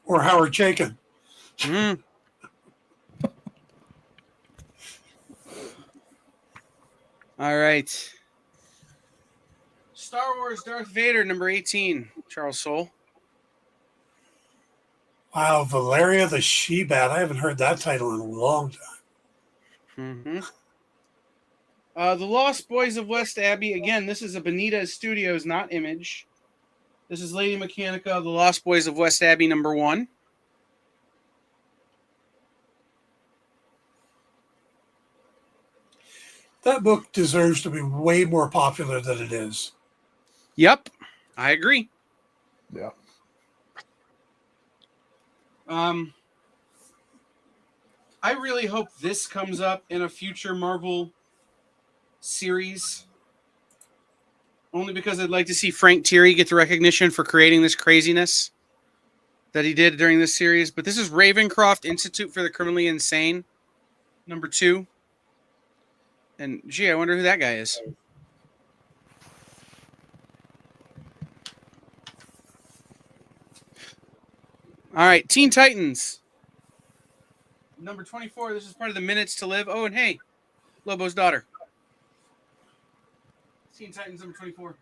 Or Howard Chaykin. Mm. All right. Star Wars Darth Vader, number 18. Charles Soule. Wow, Valeria the She-Bat. I haven't heard that title in a long time. Mm-hmm. The Lost Boys of West Abbey. Again, this is a Benitez Studios, not Image. This is Lady Mechanica, The Lost Boys of West Abbey, number 1. That book deserves to be way more popular than it is. Yep, I agree. Yeah. I really hope this comes up in a future Marvel series. Only because I'd like to see Frank Thierry get the recognition for creating this craziness that he did during this series. But this is Ravencroft Institute for the Criminally Insane, number 2. And gee, I wonder who that guy is. All right, Teen Titans. Number 24, this is part of the Minutes to Live. Oh, and hey, Lobo's daughter. Teen Titans number 24.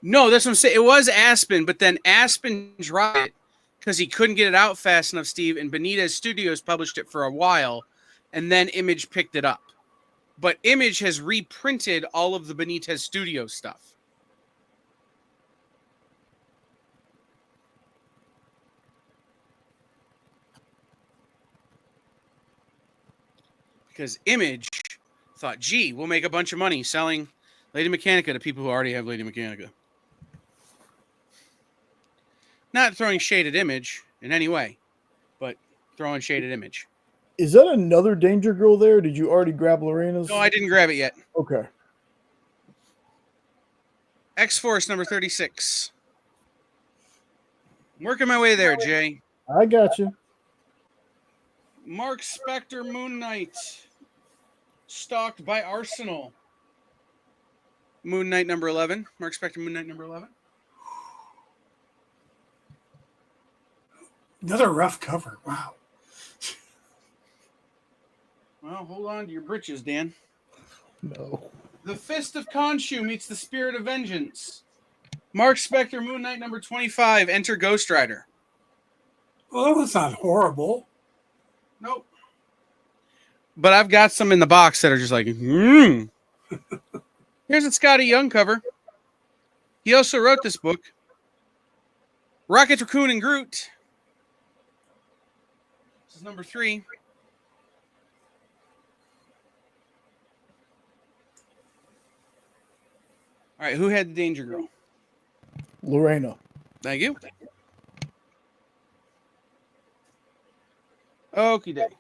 No, that's what I'm saying. It was Aspen, but then Aspen dropped it because he couldn't get it out fast enough, Steve, and Benitez Studios published it for a while, and then Image picked it up. But Image has reprinted all of the Benitez Studios stuff. Because Image thought, gee, we'll make a bunch of money selling Lady Mechanica to people who already have Lady Mechanica. Not throwing shade at Image in any way, but throwing shade at Image. Is that another Danger Girl there? Did you already grab Lorena's? No, I didn't grab it yet. Okay. X-Force number 36. I'm working my way there, Jay. I got you. Mark Spector Moon Knight. Stalked by Arsenal. Moon Knight number 11. Mark Spector Moon Knight number 11. Another rough cover. Wow. Well, hold on to your britches, Dan. No. The Fist of Khonshu meets the Spirit of Vengeance. Mark Spector Moon Knight number 25. Enter Ghost Rider. Well, that was not horrible. Nope. But I've got some in the box that are just like, Here's a Scotty Young cover. He also wrote this book. Rocket Raccoon and Groot. This is number 3. All right, who had the Danger Girl? Lorena. Thank you. Okie dokie.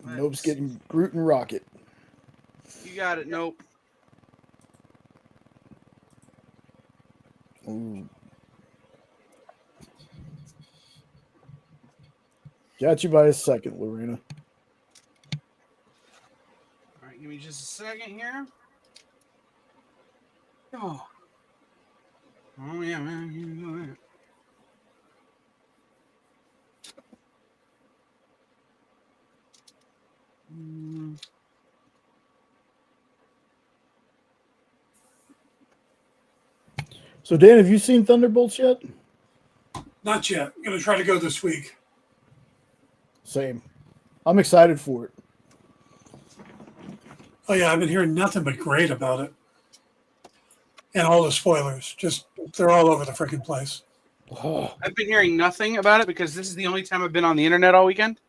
Nope's getting Groot and Rocket. You got it, Nope. Ooh. Got you by a second, Lorena. All right, give me just a second here. Oh yeah, man. You know that. So, Dan, have you seen Thunderbolts yet? Not yet. I'm going to try to go this week. Same. I'm excited for it. Oh, yeah. I've been hearing nothing but great about it. And all the spoilers. Just, they're all over the freaking place. Oh, I've been hearing nothing about it because this is the only time I've been on the internet all weekend.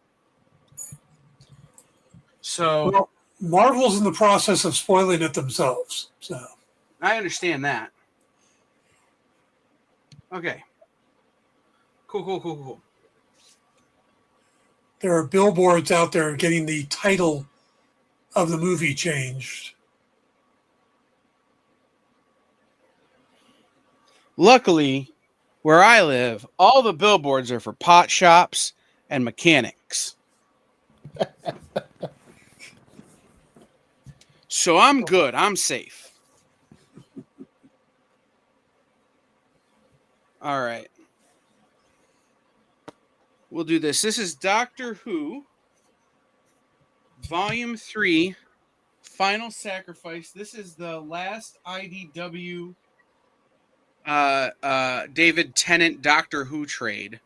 So, Well, Marvel's in the process of spoiling it themselves. So I understand that. Okay. Cool. there are billboards out there getting the title of the movie changed. Luckily, where I live, all the billboards are for pot shops and mechanics. So I'm good. I'm safe. All right. We'll do this. This is Doctor Who, Volume 3, Final Sacrifice. This is the last IDW David Tennant Doctor Who trade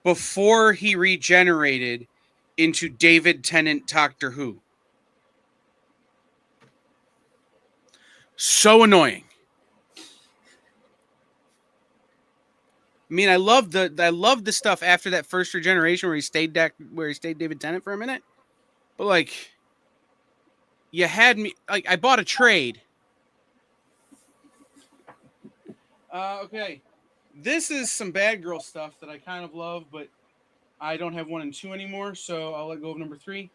before he regenerated into David Tennant Doctor Who. So annoying. I mean, I love the stuff after that first regeneration where he stayed David Tennant for a minute. But like, you had me like I bought a trade. Okay. This is some bad girl stuff that I kind of love, but I don't have 1 and 2 anymore, so I'll let go of number 3.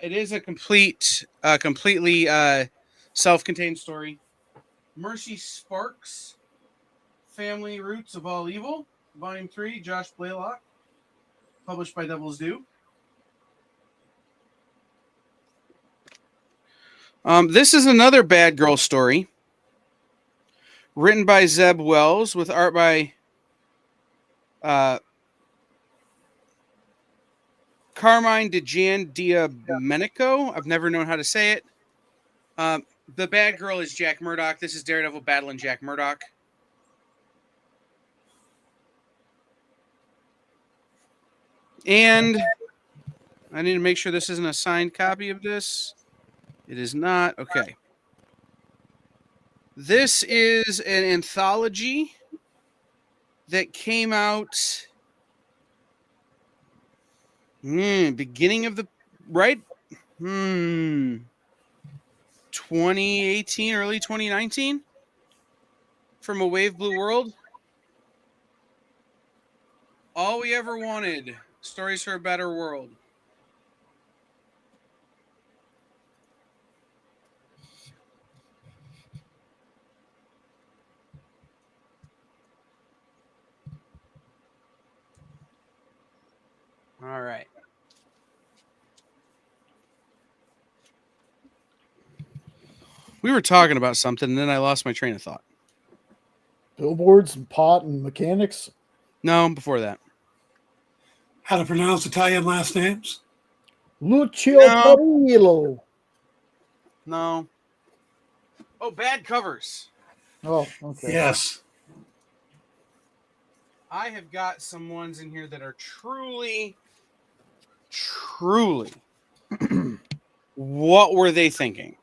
It is a completely self-contained story. Mercy Sparks, Family Roots of All Evil, Volume 3, Josh Blaylock, published by Devil's Due. This is another bad girl story, written by Zeb Wells with art by Carmine Diamanico. I've never known how to say it. The bad girl is Jack Murdoch. This is Daredevil battling Jack Murdoch. And I need to make sure this isn't a signed copy of this. It is not. Okay. This is an anthology that came out beginning of the 2018, early 2019, from A Wave Blue World. All We Ever Wanted, Stories for a Better World. All right. We were talking about something, and then I lost my train of thought. Billboards and pot and mechanics. No, before that. How to pronounce Italian last names? Lucio No. Parillo. No. Oh, bad covers. Oh, okay. Yes. I have got some ones in here that are truly what were they thinking?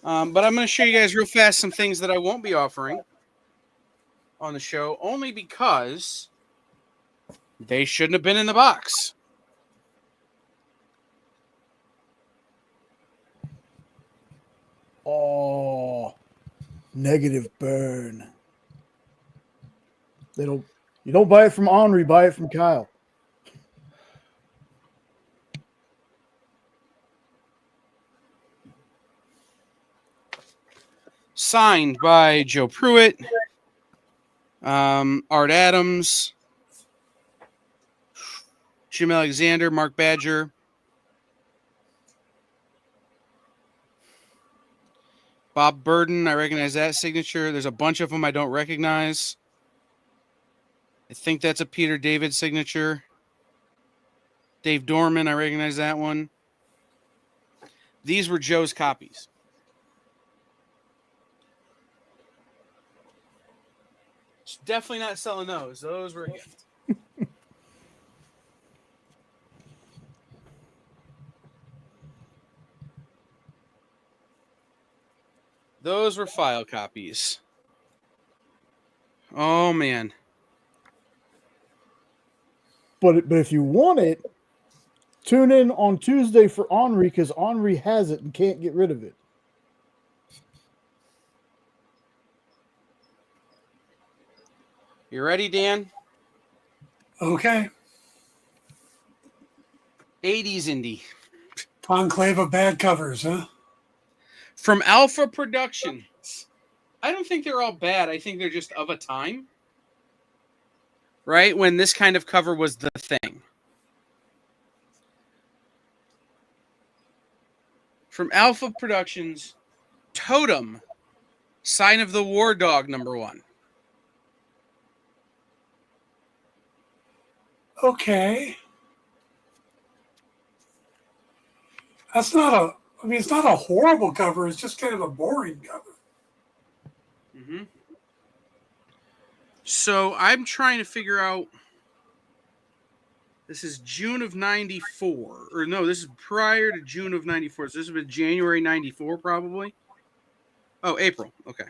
But I'm going to show you guys real fast some things that I won't be offering on the show, only because they shouldn't have been in the box. Oh, negative burn. You don't buy it from Henri, buy it from Kyle. Signed by Joe Pruitt, Art Adams, Jim Alexander, Mark Badger, Bob Burden. I recognize that signature. There's a bunch of them I don't recognize. I think that's a Peter David signature. Dave Dorman, I recognize that one. These were Joe's copies. Definitely not selling those. Those were a gift. Those were file copies. Oh, man. But if you want it, tune in on Tuesday for Henri because Henri has it and can't get rid of it. You ready, Dan? Okay. 80s indie. Conclave of bad covers, huh? From Alpha Productions. I don't think they're all bad. I think they're just of a time. Right? When this kind of cover was the thing. From Alpha Productions, Totem, Sign of the War Dog, #1. Okay. That's not a, I mean, it's not a horrible cover. It's just kind of a boring cover. Mm-hmm. So I'm trying to figure out. This is June of 94. Or no, this is prior to June of 94. So this would be January 94, probably. Oh, April. Okay.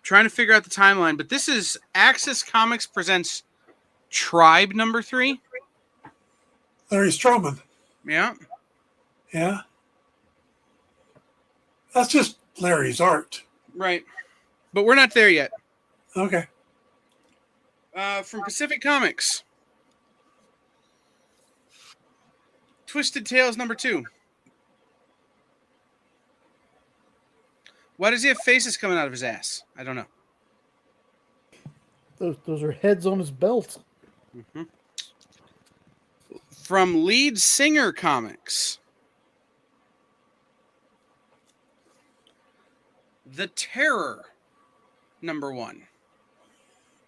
Trying to figure out the timeline, but this is Axis Comics presents Tribe #3. Larry Stroman. Yeah. Yeah. That's just Larry's art. Right. But we're not there yet. Okay. From Pacific Comics, Twisted Tales #2. Why does he have faces coming out of his ass? I don't know. Those are heads on his belt. Mm-hmm. From Lead Singer Comics, The Terror #1.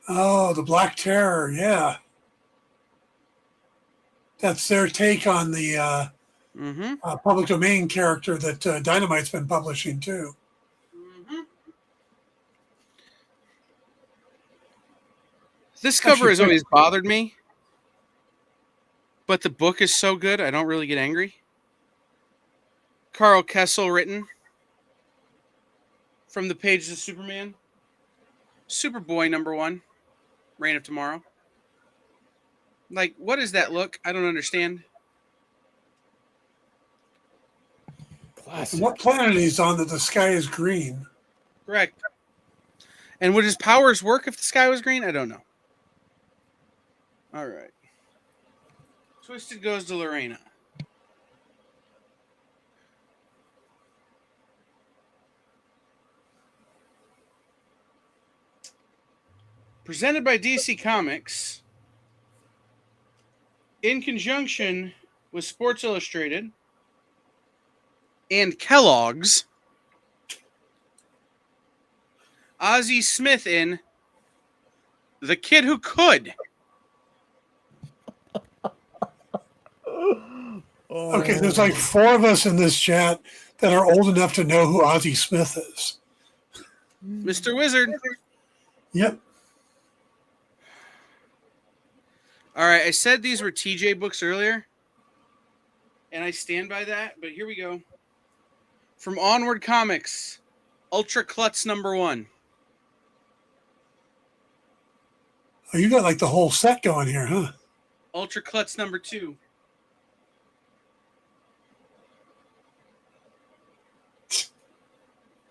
Oh, the Black Terror. Yeah. That's their take on the public domain character that Dynamite's been publishing too. Mm-hmm. This cover has always bothered me, but the book is so good, I don't really get angry. Carl Kessel written. From the Pages of Superman. Superboy #1. Reign of Tomorrow. Like, what is that look? I don't understand. Classic. What planet he's on that the sky is green? Correct. And would his powers work if the sky was green? I don't know. All right. Twisted goes to Lorena. Presented by DC Comics in conjunction with Sports Illustrated and Kellogg's, Ozzie Smith in The Kid Who Could. Okay, there's like 4 of us in this chat that are old enough to know who Ozzie Smith is. Mr. Wizard. Yep. All right, I said these were TJ books earlier, and I stand by that, but here we go. From Onward Comics, Ultra Klutz #1. Oh, you got like the whole set going here, huh? Ultra Klutz #2.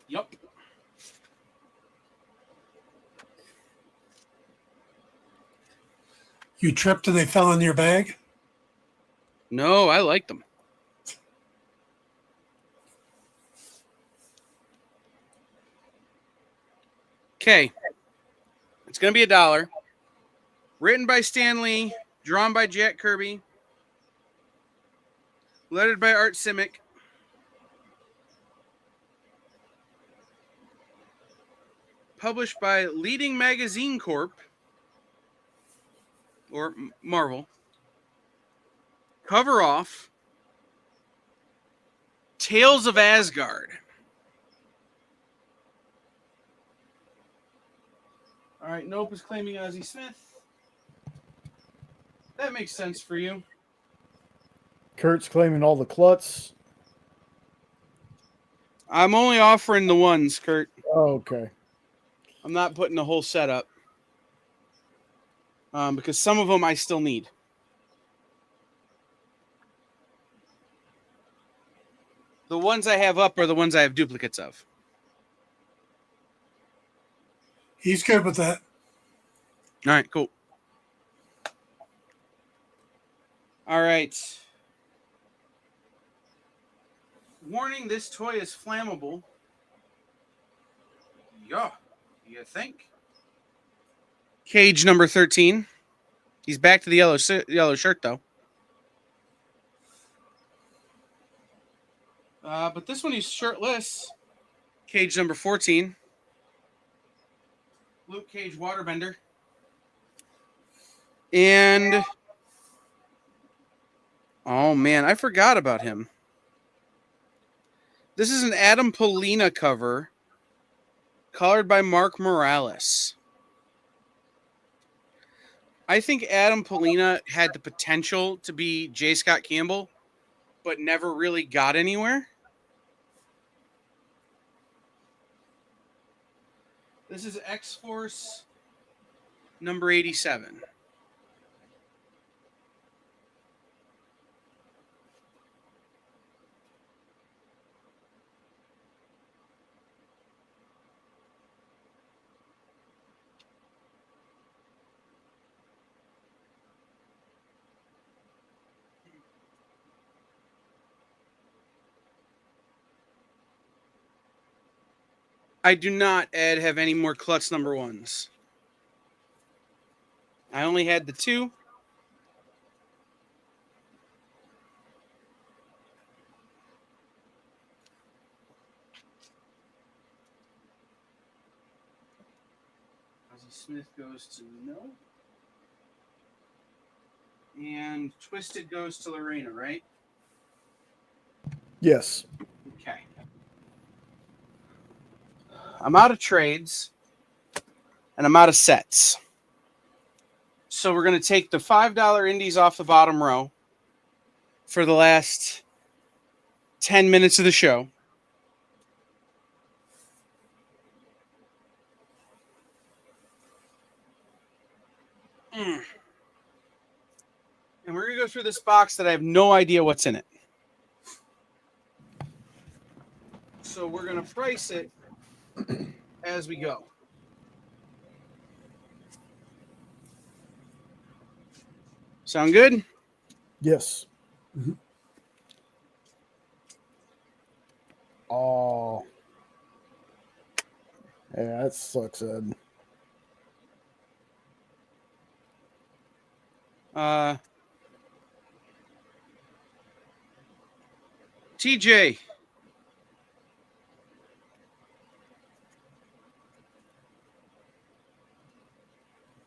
Yup. You tripped and they fell in your bag? No, I like them. Okay. It's going to be $1. Written by Stan Lee, drawn by Jack Kirby, lettered by Art Simic. Published by Leading Magazine Corp. Or Marvel. Cover off. Tales of Asgard. All right, Nope is claiming Ozzie Smith. That makes sense for you. Kurt's claiming all the Klutz. I'm only offering the ones, Kurt. Oh, okay. I'm not putting the whole setup. because some of them I still need. The ones I have up are the ones I have duplicates of. He's good with that. All right, cool. All right. Warning, this toy is flammable. Yeah, you think? Cage number 13. He's back to the yellow shirt, though. But this one he's shirtless. Cage number 14. Luke Cage Waterbender. And oh man, I forgot about him. This is an Adam Polina cover, colored by Mark Morales. I think Adam Polina had the potential to be J. Scott Campbell, but never really got anywhere. This is X-Force number 87. I do not, Ed, have any more Klutz number ones. I only had the two. Ozzie Smith goes to no. And Twisted goes to Lorena, right? Yes. Okay. I'm out of trades. And I'm out of sets. So we're going to take the $5 indies off the bottom row for the last 10 minutes of the show. And we're going to go through this box that I have no idea what's in it. So we're going to price it as we go. Sound good? Yes. Mm-hmm. Oh. Yeah, that sucks, Ed. TJ.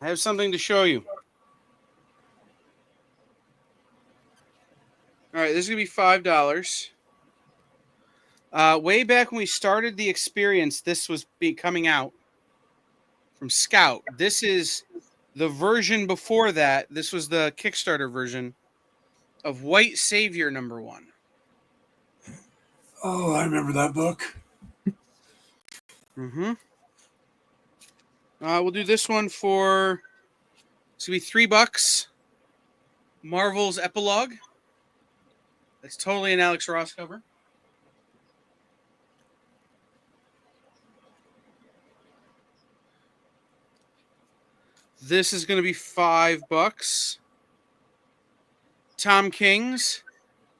I have something to show you. All right, this is going to be $5. Way back when we started the experience, this was coming out from Scout. This is the version before that. This was the Kickstarter version of White Savior number 1. Oh, I remember that book. Mm-hmm. We'll do this one for, it's going to be $3. Marvel's Epilogue. That's totally an Alex Ross cover. This is going to be $5. Tom King's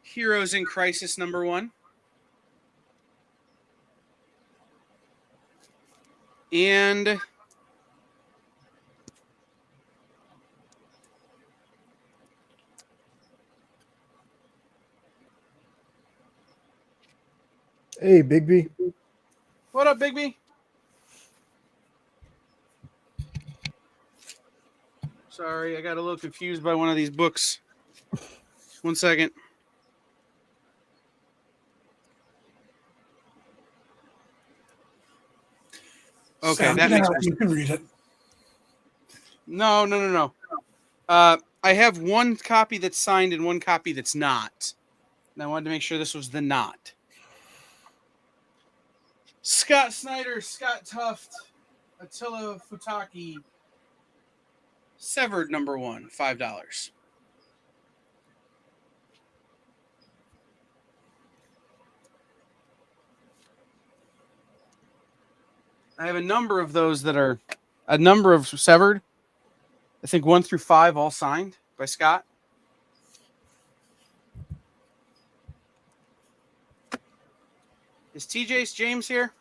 Heroes in Crisis number 1. And Hey, Bigby. what up, Bigby? Sorry, I got a little confused by one of these books. 1 second. Okay, Sound that it makes out. sense. You can read it. No. I have one copy that's signed and one copy that's not. And I wanted to make sure this was the not. Scott Snyder, Scott Tuft, Attila Futaki, Severed #1, $5. I have a number of those that are a number of Severed. I think 1 through 5 all signed by Scott. Is TJ James here?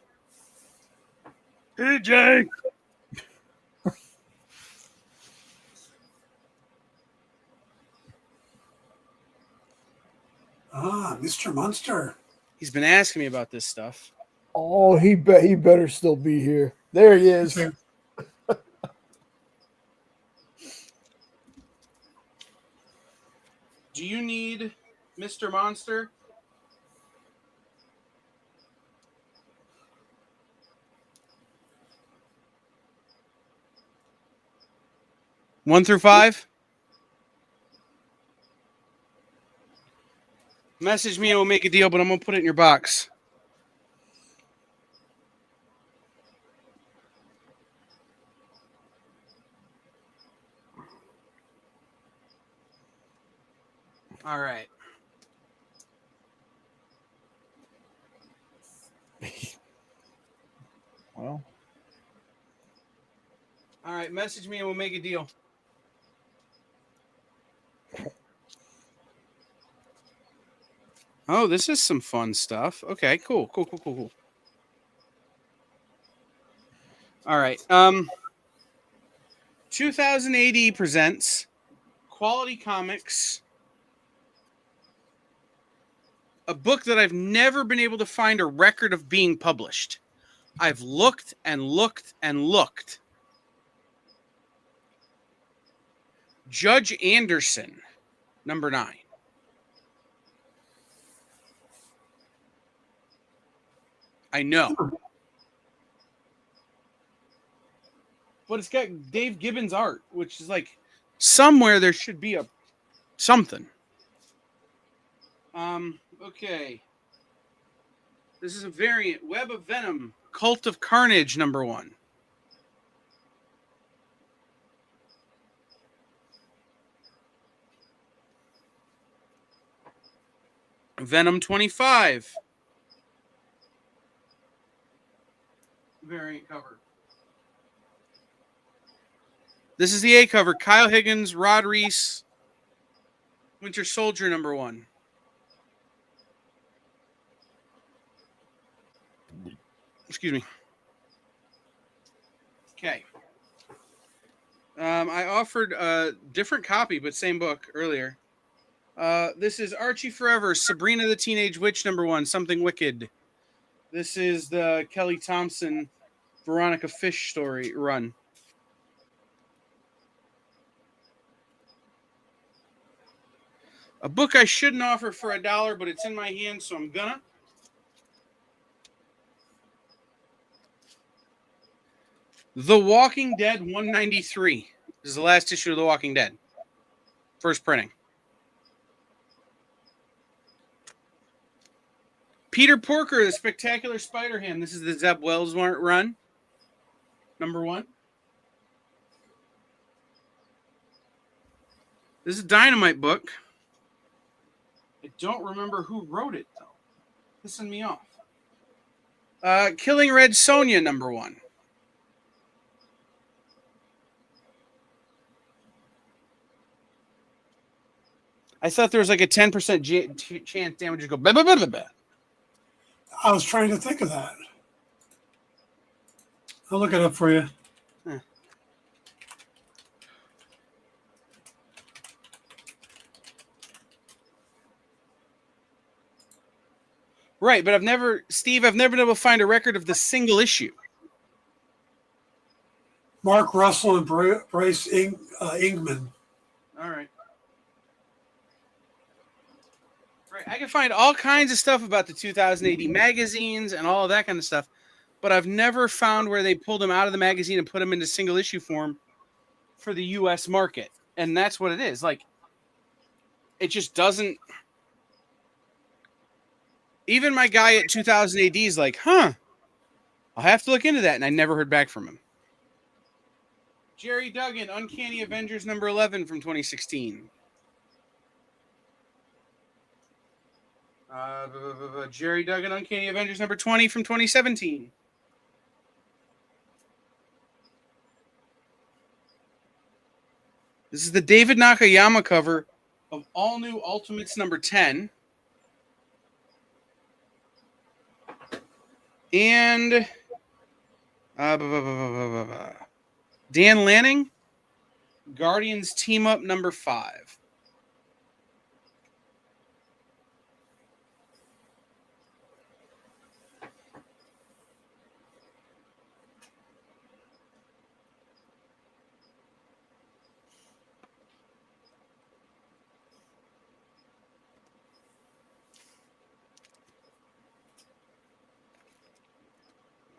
TJ. Mr. Munster. He's been asking me about this stuff. Oh, he better still be here. There he is. Okay. Do you need Mr. Monster? One through 5? Message me and we'll make a deal, but I'm going to put it in your box. All right. Well, All right, message me and we'll make a deal. Oh, this is some fun stuff. Okay, cool. All right. 2000 AD presents Quality Comics, a book that I've never been able to find a record of being published. I've looked and looked and looked. Judge Anderson, #9. I know. But it's got Dave Gibbons art, which is like somewhere there should be a something. Okay. This is a variant. Web of Venom, Cult of Carnage, #1. Venom 25. Variant cover. This is the A cover. Kyle Higgins, Rod Reese, Winter Soldier #1. Excuse me. Okay. I offered a different copy, but same book earlier. This is Archie Forever, Sabrina the Teenage Witch #1, Something Wicked. This is the Kelly Thompson, Veronica Fish story run. A book I shouldn't offer for $1, but it's in my hand, so I'm gonna. The Walking Dead 193. This is the last issue of The Walking Dead. First printing. Peter Porker, The Spectacular Spider-Ham. This is the Zeb Wells run. #1. This is a Dynamite book. I don't remember who wrote it, though. Pissing me off. Killing Red Sonja #1. I thought there was like a 10% chance damage would go blah, blah, blah, blah, blah. I was trying to think of that. I'll look it up for you. Right, but I've never been able to find a record of the single issue. Mark Russell and Bryce Ingman. All right. Right, I can find all kinds of stuff about the 2000 AD magazines and all of that kind of stuff, but I've never found where they pulled them out of the magazine and put them into single issue form for the U.S. market. And that's what it is. Like, it just doesn't. Even my guy at 2000 AD is like, I'll have to look into that. And I never heard back from him. Jerry Duggan, Uncanny Avengers number 11 from 2016. Jerry Duggan, Uncanny Avengers number 20 from 2017. This is the David Nakayama cover of All New Ultimates number 10. And Dan Lanning, Guardians Team Up number 5.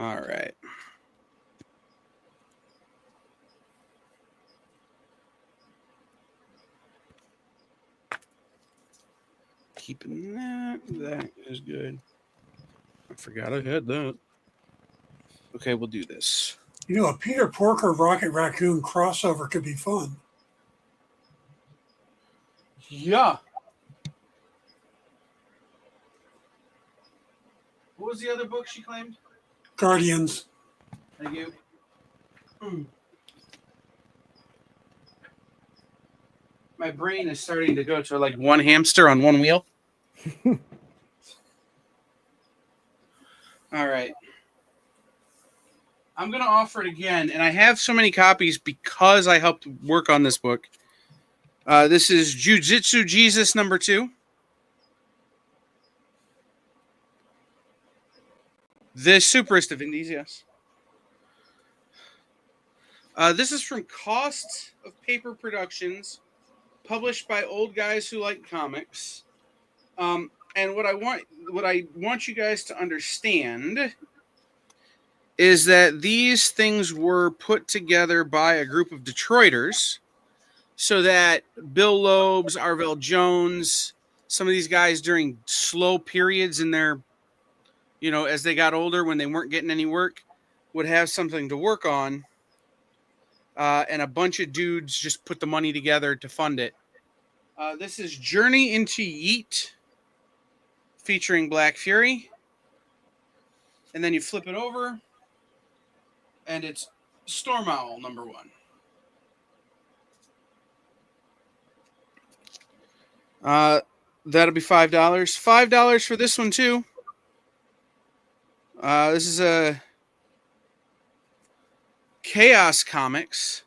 All right. Keeping that. That is good. I forgot I had that. Okay, we'll do this. You know, a Peter Porker Rocket Raccoon crossover could be fun. Yeah. What was the other book she claimed? Guardians. Thank you. My brain is starting to go to like one hamster on one wheel. All right. I'm going to offer it again, and I have so many copies because I helped work on this book. This is Jiu-Jitsu Jesus number 2. The Superest of Indies, yes. This is from Cost of Paper Productions, published by Old Guys Who Like Comics. And what I want you guys to understand is that these things were put together by a group of Detroiters so that Bill Loebs, Arvell Jones, some of these guys during slow periods in their, as they got older when they weren't getting any work, would have something to work on. And a bunch of dudes just put the money together to fund it. This is Journey into Yeet, featuring Black Fury. And then you flip it over, and it's Storm Owl number 1. That'll be $5. $5 for this one, too. This is a Chaos Comics,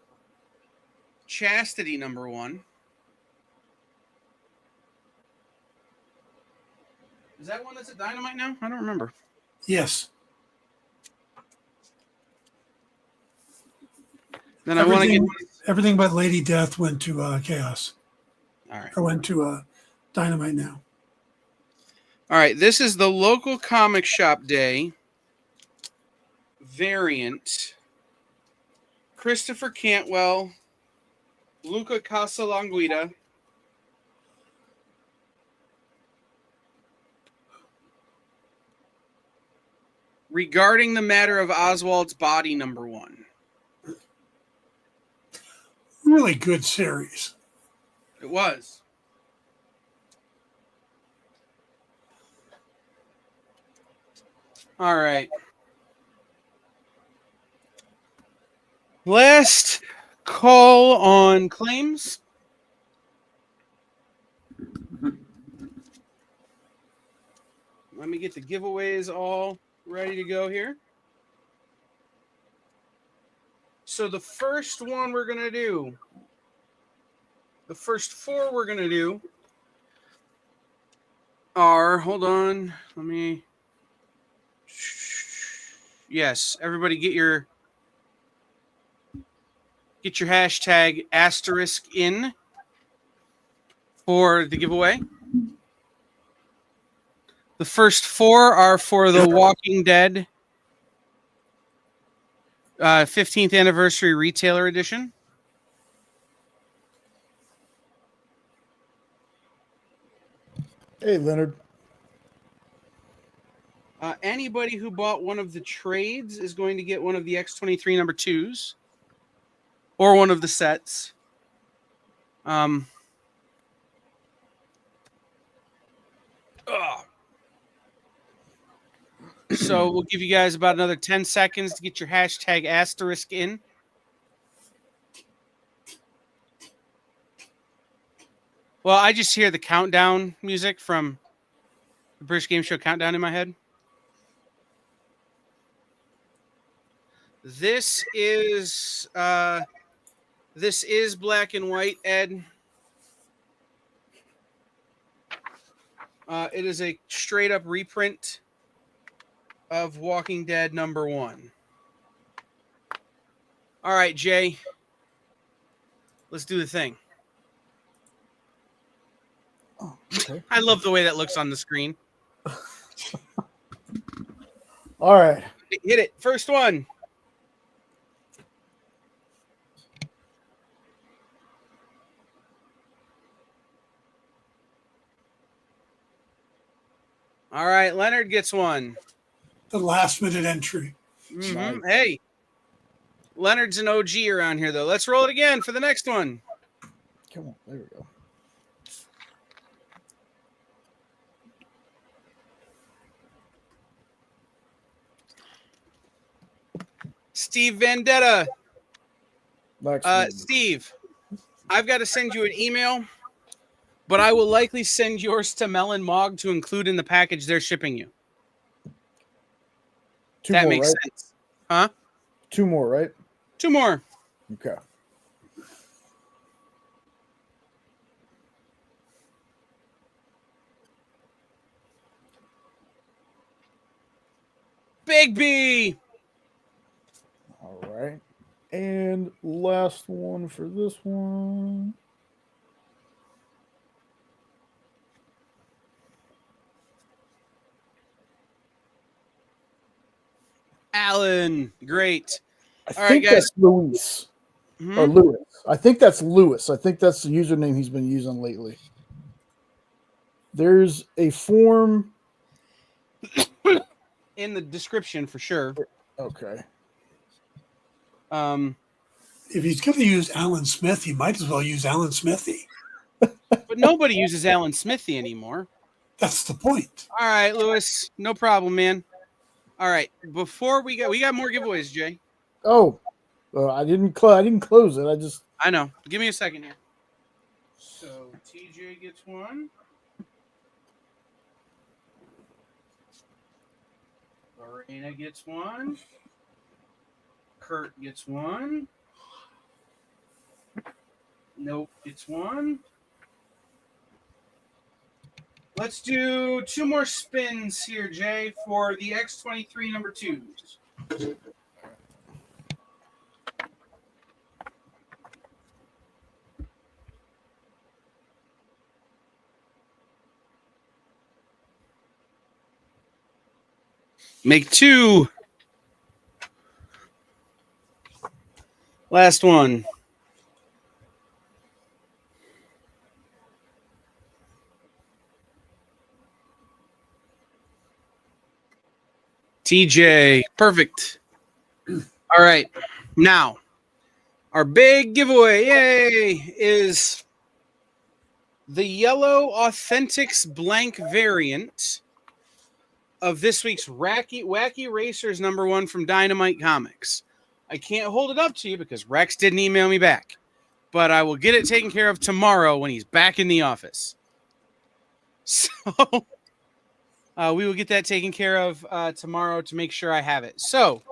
Chastity number 1. Is that one that's at Dynamite now? I don't remember. Yes. Then I want to get everything but Lady Death went to Chaos. all right. Or went to Dynamite now. All right. This is the local comic shop day variant. Christopher Cantwell, Luca Casalanguida, regarding the matter of Oswald's body number 1. Really good series. It was. All right. Last call on claims. Let me get the giveaways all ready to go here. So the first one we're going to do, the first 4 we're going to do are, hold on, yes, everybody get your hashtag asterisk in for the giveaway. The first 4 are for the Walking Dead 15th anniversary retailer edition. Hey, Leonard. Anybody who bought one of the trades is going to get one of the X-23 number 2s. or one of the sets. Ugh. So we'll give you guys about another 10 seconds to get your hashtag asterisk in. Well, I just hear the countdown music from the British Game Show Countdown in my head. This is Black and White, Ed. It is a straight up reprint of Walking Dead #1. All right, Jay. Let's do the thing. Oh, okay. I love the way that looks on the screen. All right. Hit it. First one. All right, Leonard gets one. The last minute entry. Mm-hmm. Hey, Leonard's an OG around here, though. Let's roll it again for the next one. Come on. There we go. Steve Vendetta. Excellent. Steve, I've got to send you an email, but I will likely send yours to Melon Mog to include in the package they're shipping you. Two That more, makes right? sense. Huh? 2 more, right? 2 more. Okay. Big B. All right. And last one for this one. Alan. Great. I All right, think guys. that's Luis. Mhm. Or Lewis. I think that's Lewis. I think that's the username he's been using lately. There's a form. In the description for sure. Okay. If he's going to use Alan Smith, he might as well use Alan Smithy. But nobody uses Alan Smithy anymore. That's the point. All right, Lewis. No problem, man. All right. Before we got more giveaways, Jay. Oh, I didn't close it. I know. Give me a second here. So TJ gets one. Lorena gets one. Kurt gets one. Nope gets one. Let's do 2 more spins here, Jay, for the X23 #2s. Make 2. Last one. TJ. Perfect. All right. Now, our big giveaway, yay, is the yellow Authentics blank variant of this week's Wacky Racers #1 from Dynamite Comics. I can't hold it up to you because Rex didn't email me back, but I will get it taken care of tomorrow when he's back in the office. So we will get that taken care of tomorrow to make sure I have it. So,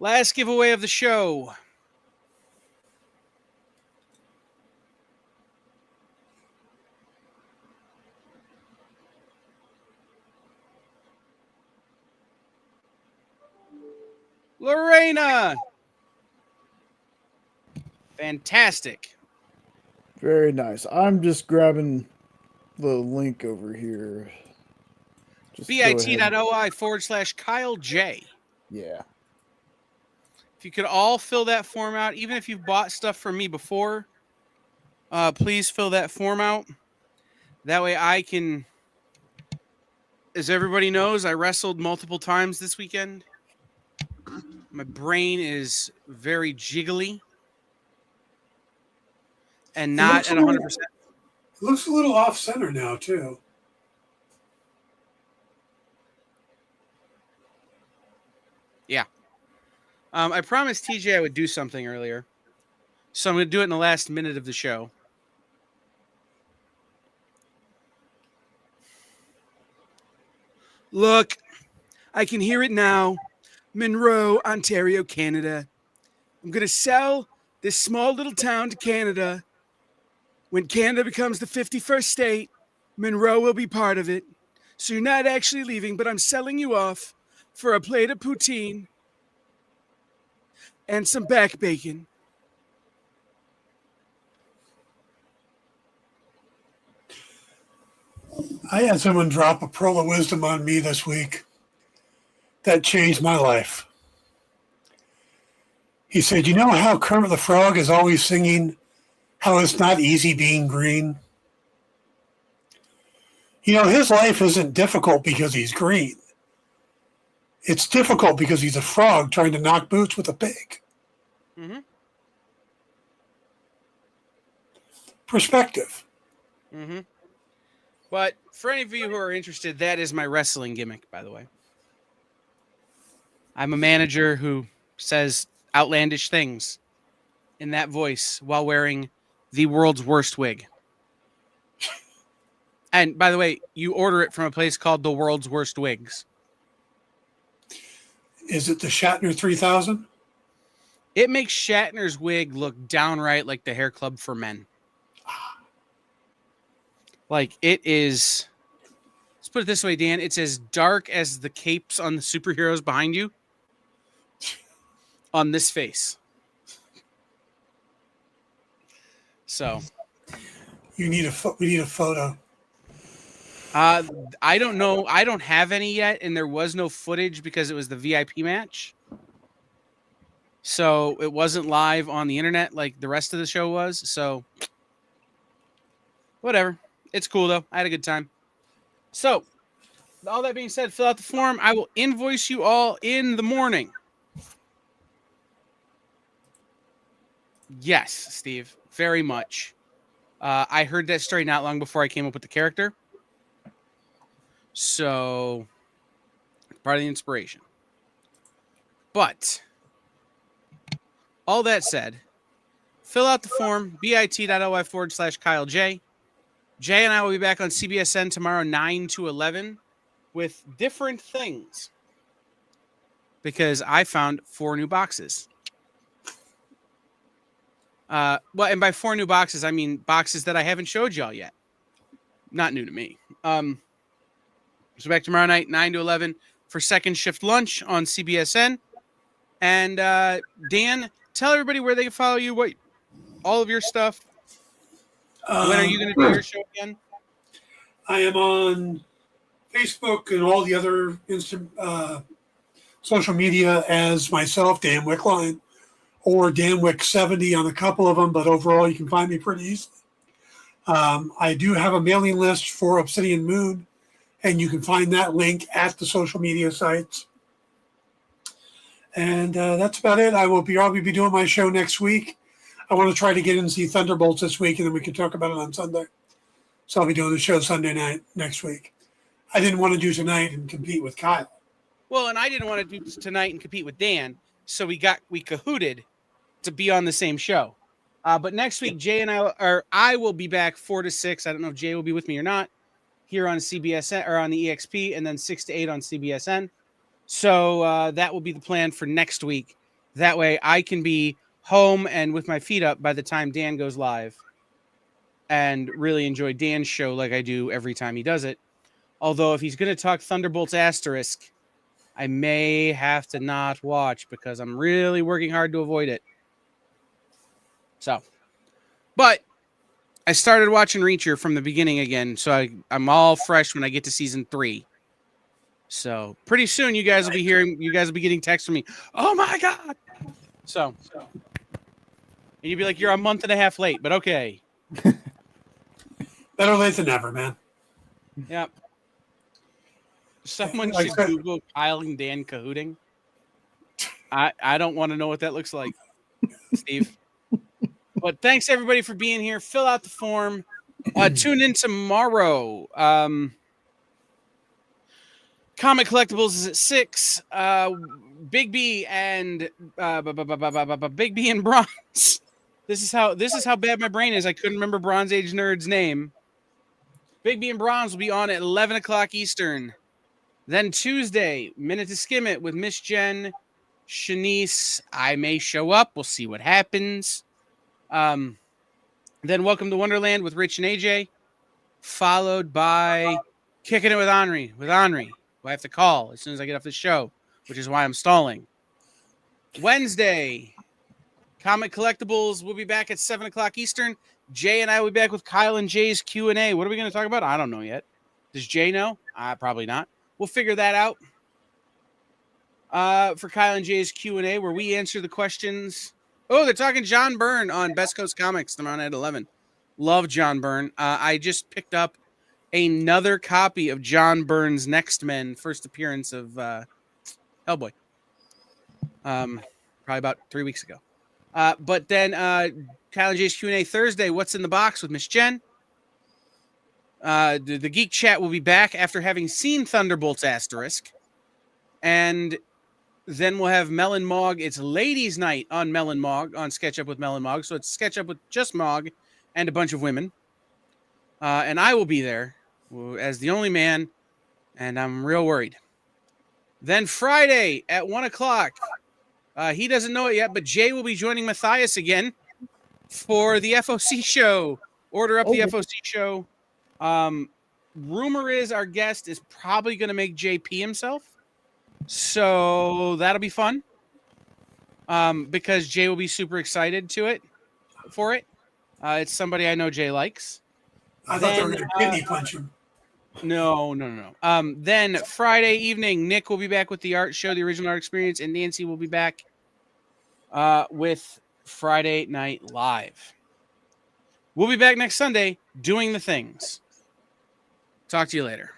last giveaway of the show. Lorena. Fantastic. Very nice. I'm just grabbing the link over here. Just go ahead. bit.ly/Kyle J. Yeah. If you could all fill that form out, even if you've bought stuff from me before, please fill that form out. That way I can, as everybody knows, I wrestled multiple times this weekend. My brain is very jiggly. and not at 100%. It looks a little off center now too. Yeah. I promised TJ I would do something earlier, so I'm going to do it in the last minute of the show. Look, I can hear it now. Monroe, Ontario, Canada. I'm going to sell this small little town to Canada. When Canada becomes the 51st state, Monroe will be part of it. So you're not actually leaving, but I'm selling you off for a plate of poutine and some back bacon. I had someone drop a pearl of wisdom on me this week that changed my life. He said, "You know how Kermit the Frog is always singing how it's not easy being green? You know, his life isn't difficult because he's green. It's difficult because he's a frog trying to knock boots with a pig." Mm-hmm. Perspective. Mm-hmm. But for any of you who are interested, that is my wrestling gimmick, by the way. I'm a manager who says outlandish things in that voice while wearing the world's worst wig. And by the way, you order it from a place called the World's Worst Wigs. Is it the Shatner 3000? It makes Shatner's wig look downright like the Hair Club for Men. Like, it is, let's put it this way, Dan, it's as dark as the capes on the superheroes behind you on this face. So We need a photo. I don't know. I don't have any yet, and there was no footage because it was the VIP match. So it wasn't live on the internet like the rest of the show was. So whatever. It's cool, though. I had a good time. So all that being said, fill out the form. I will invoice you all in the morning. Yes, Steve, very much. I heard that story not long before I came up with the character. So, part of the inspiration. But, all that said, fill out the form, bit.ly/Kyle J. Jay and I will be back on CBSN tomorrow, 9 to 11, with different things. Because I found 4 new boxes. Well, and by 4 new boxes, I mean boxes that I haven't showed y'all yet. Not new to me. So back tomorrow night, 9 to 11 for second shift lunch on CBSN. And Dan, tell everybody where they can follow you, what all of your stuff. When are you going to do your show again? I am on Facebook and all the other social media as myself, Dan Wickline, or Dan Wick70 on a couple of them, but overall you can find me pretty easily. I do have a mailing list for Obsidian Moon, and you can find that link at the social media sites. And that's about it. I'll be doing my show next week. I want to try to get in and see Thunderbolts this week, and then we can talk about it on Sunday. So I'll be doing the show Sunday night next week. I didn't want to do tonight and compete with Kyle. Well, and I didn't want to do tonight and compete with Dan, so we cahooted to be on the same show. But next week, Jay and I will be back 4 to 6. I don't know if Jay will be with me or not here on CBSN or on the EXP, and then 6 to 8 on CBSN. So that will be the plan for next week. That way I can be home and with my feet up by the time Dan goes live and really enjoy Dan's show like I do every time he does it. Although if he's going to talk Thunderbolts asterisk, I may have to not watch because I'm really working hard to avoid it. So, but I started watching Reacher from the beginning again, so I'm all fresh when I get to season 3. So pretty soon you guys will be getting texts from me. Oh my God. So, and you'd be like, you're a month and a half late, but okay. Better late than never, man. Yep. Someone should Google Kyle and Dan cahooting. I don't want to know what that looks like, Steve. But thanks everybody for being here. Fill out the form. Tune in tomorrow. Comic Collectibles is at 6. Big B and Big B and Bronze. This is how bad my brain is. I couldn't remember Bronze Age Nerd's name. Big B and Bronze will be on at 11 o'clock Eastern. Then Tuesday, Minute to Skim It with Miss Jen, Shanice. I may show up. We'll see what happens. Then Welcome to Wonderland with Rich and AJ, followed by Kicking It with Henri. Who I have to call as soon as I get off the show, which is why I'm stalling. Wednesday, Comic Collectibles will be back at 7 o'clock Eastern. Jay and I will be back with Kyle and Jay's Q&A. What are we going to talk about? I don't know yet. Does Jay know? Probably not. We'll figure that out. For Kyle and Jay's Q&A, where we answer the questions. Oh, they're talking John Byrne on Best Coast Comics tomorrow at 11. Love John Byrne. I just picked up another copy of John Byrne's Next Men, first appearance of Hellboy. Probably about 3 weeks ago. But then Kyle and Jay's Q&A Thursday, What's in the Box with Miss Jen. The Geek Chat will be back after having seen Thunderbolts Asterisk. And then we'll have Melon Mog. It's Ladies' Night on Melon Mog, on Sketch Up with Melon Mog. So it's Sketch Up with just Mog and a bunch of women. And I will be there as the only man, and I'm real worried. Then Friday at 1 o'clock, he doesn't know it yet, but Jay will be joining Matthias again for the FOC show. Order up the FOC show. Rumor is our guest is probably going to make JP himself. So that'll be fun. Because Jay will be super excited for it. It's somebody I know Jay likes. I thought they were going to kidney punch him. No. Then Friday evening, Nick will be back with the art show, the original art experience, and Nancy will be back with Friday Night Live. We'll be back next Sunday doing the things. Talk to you later.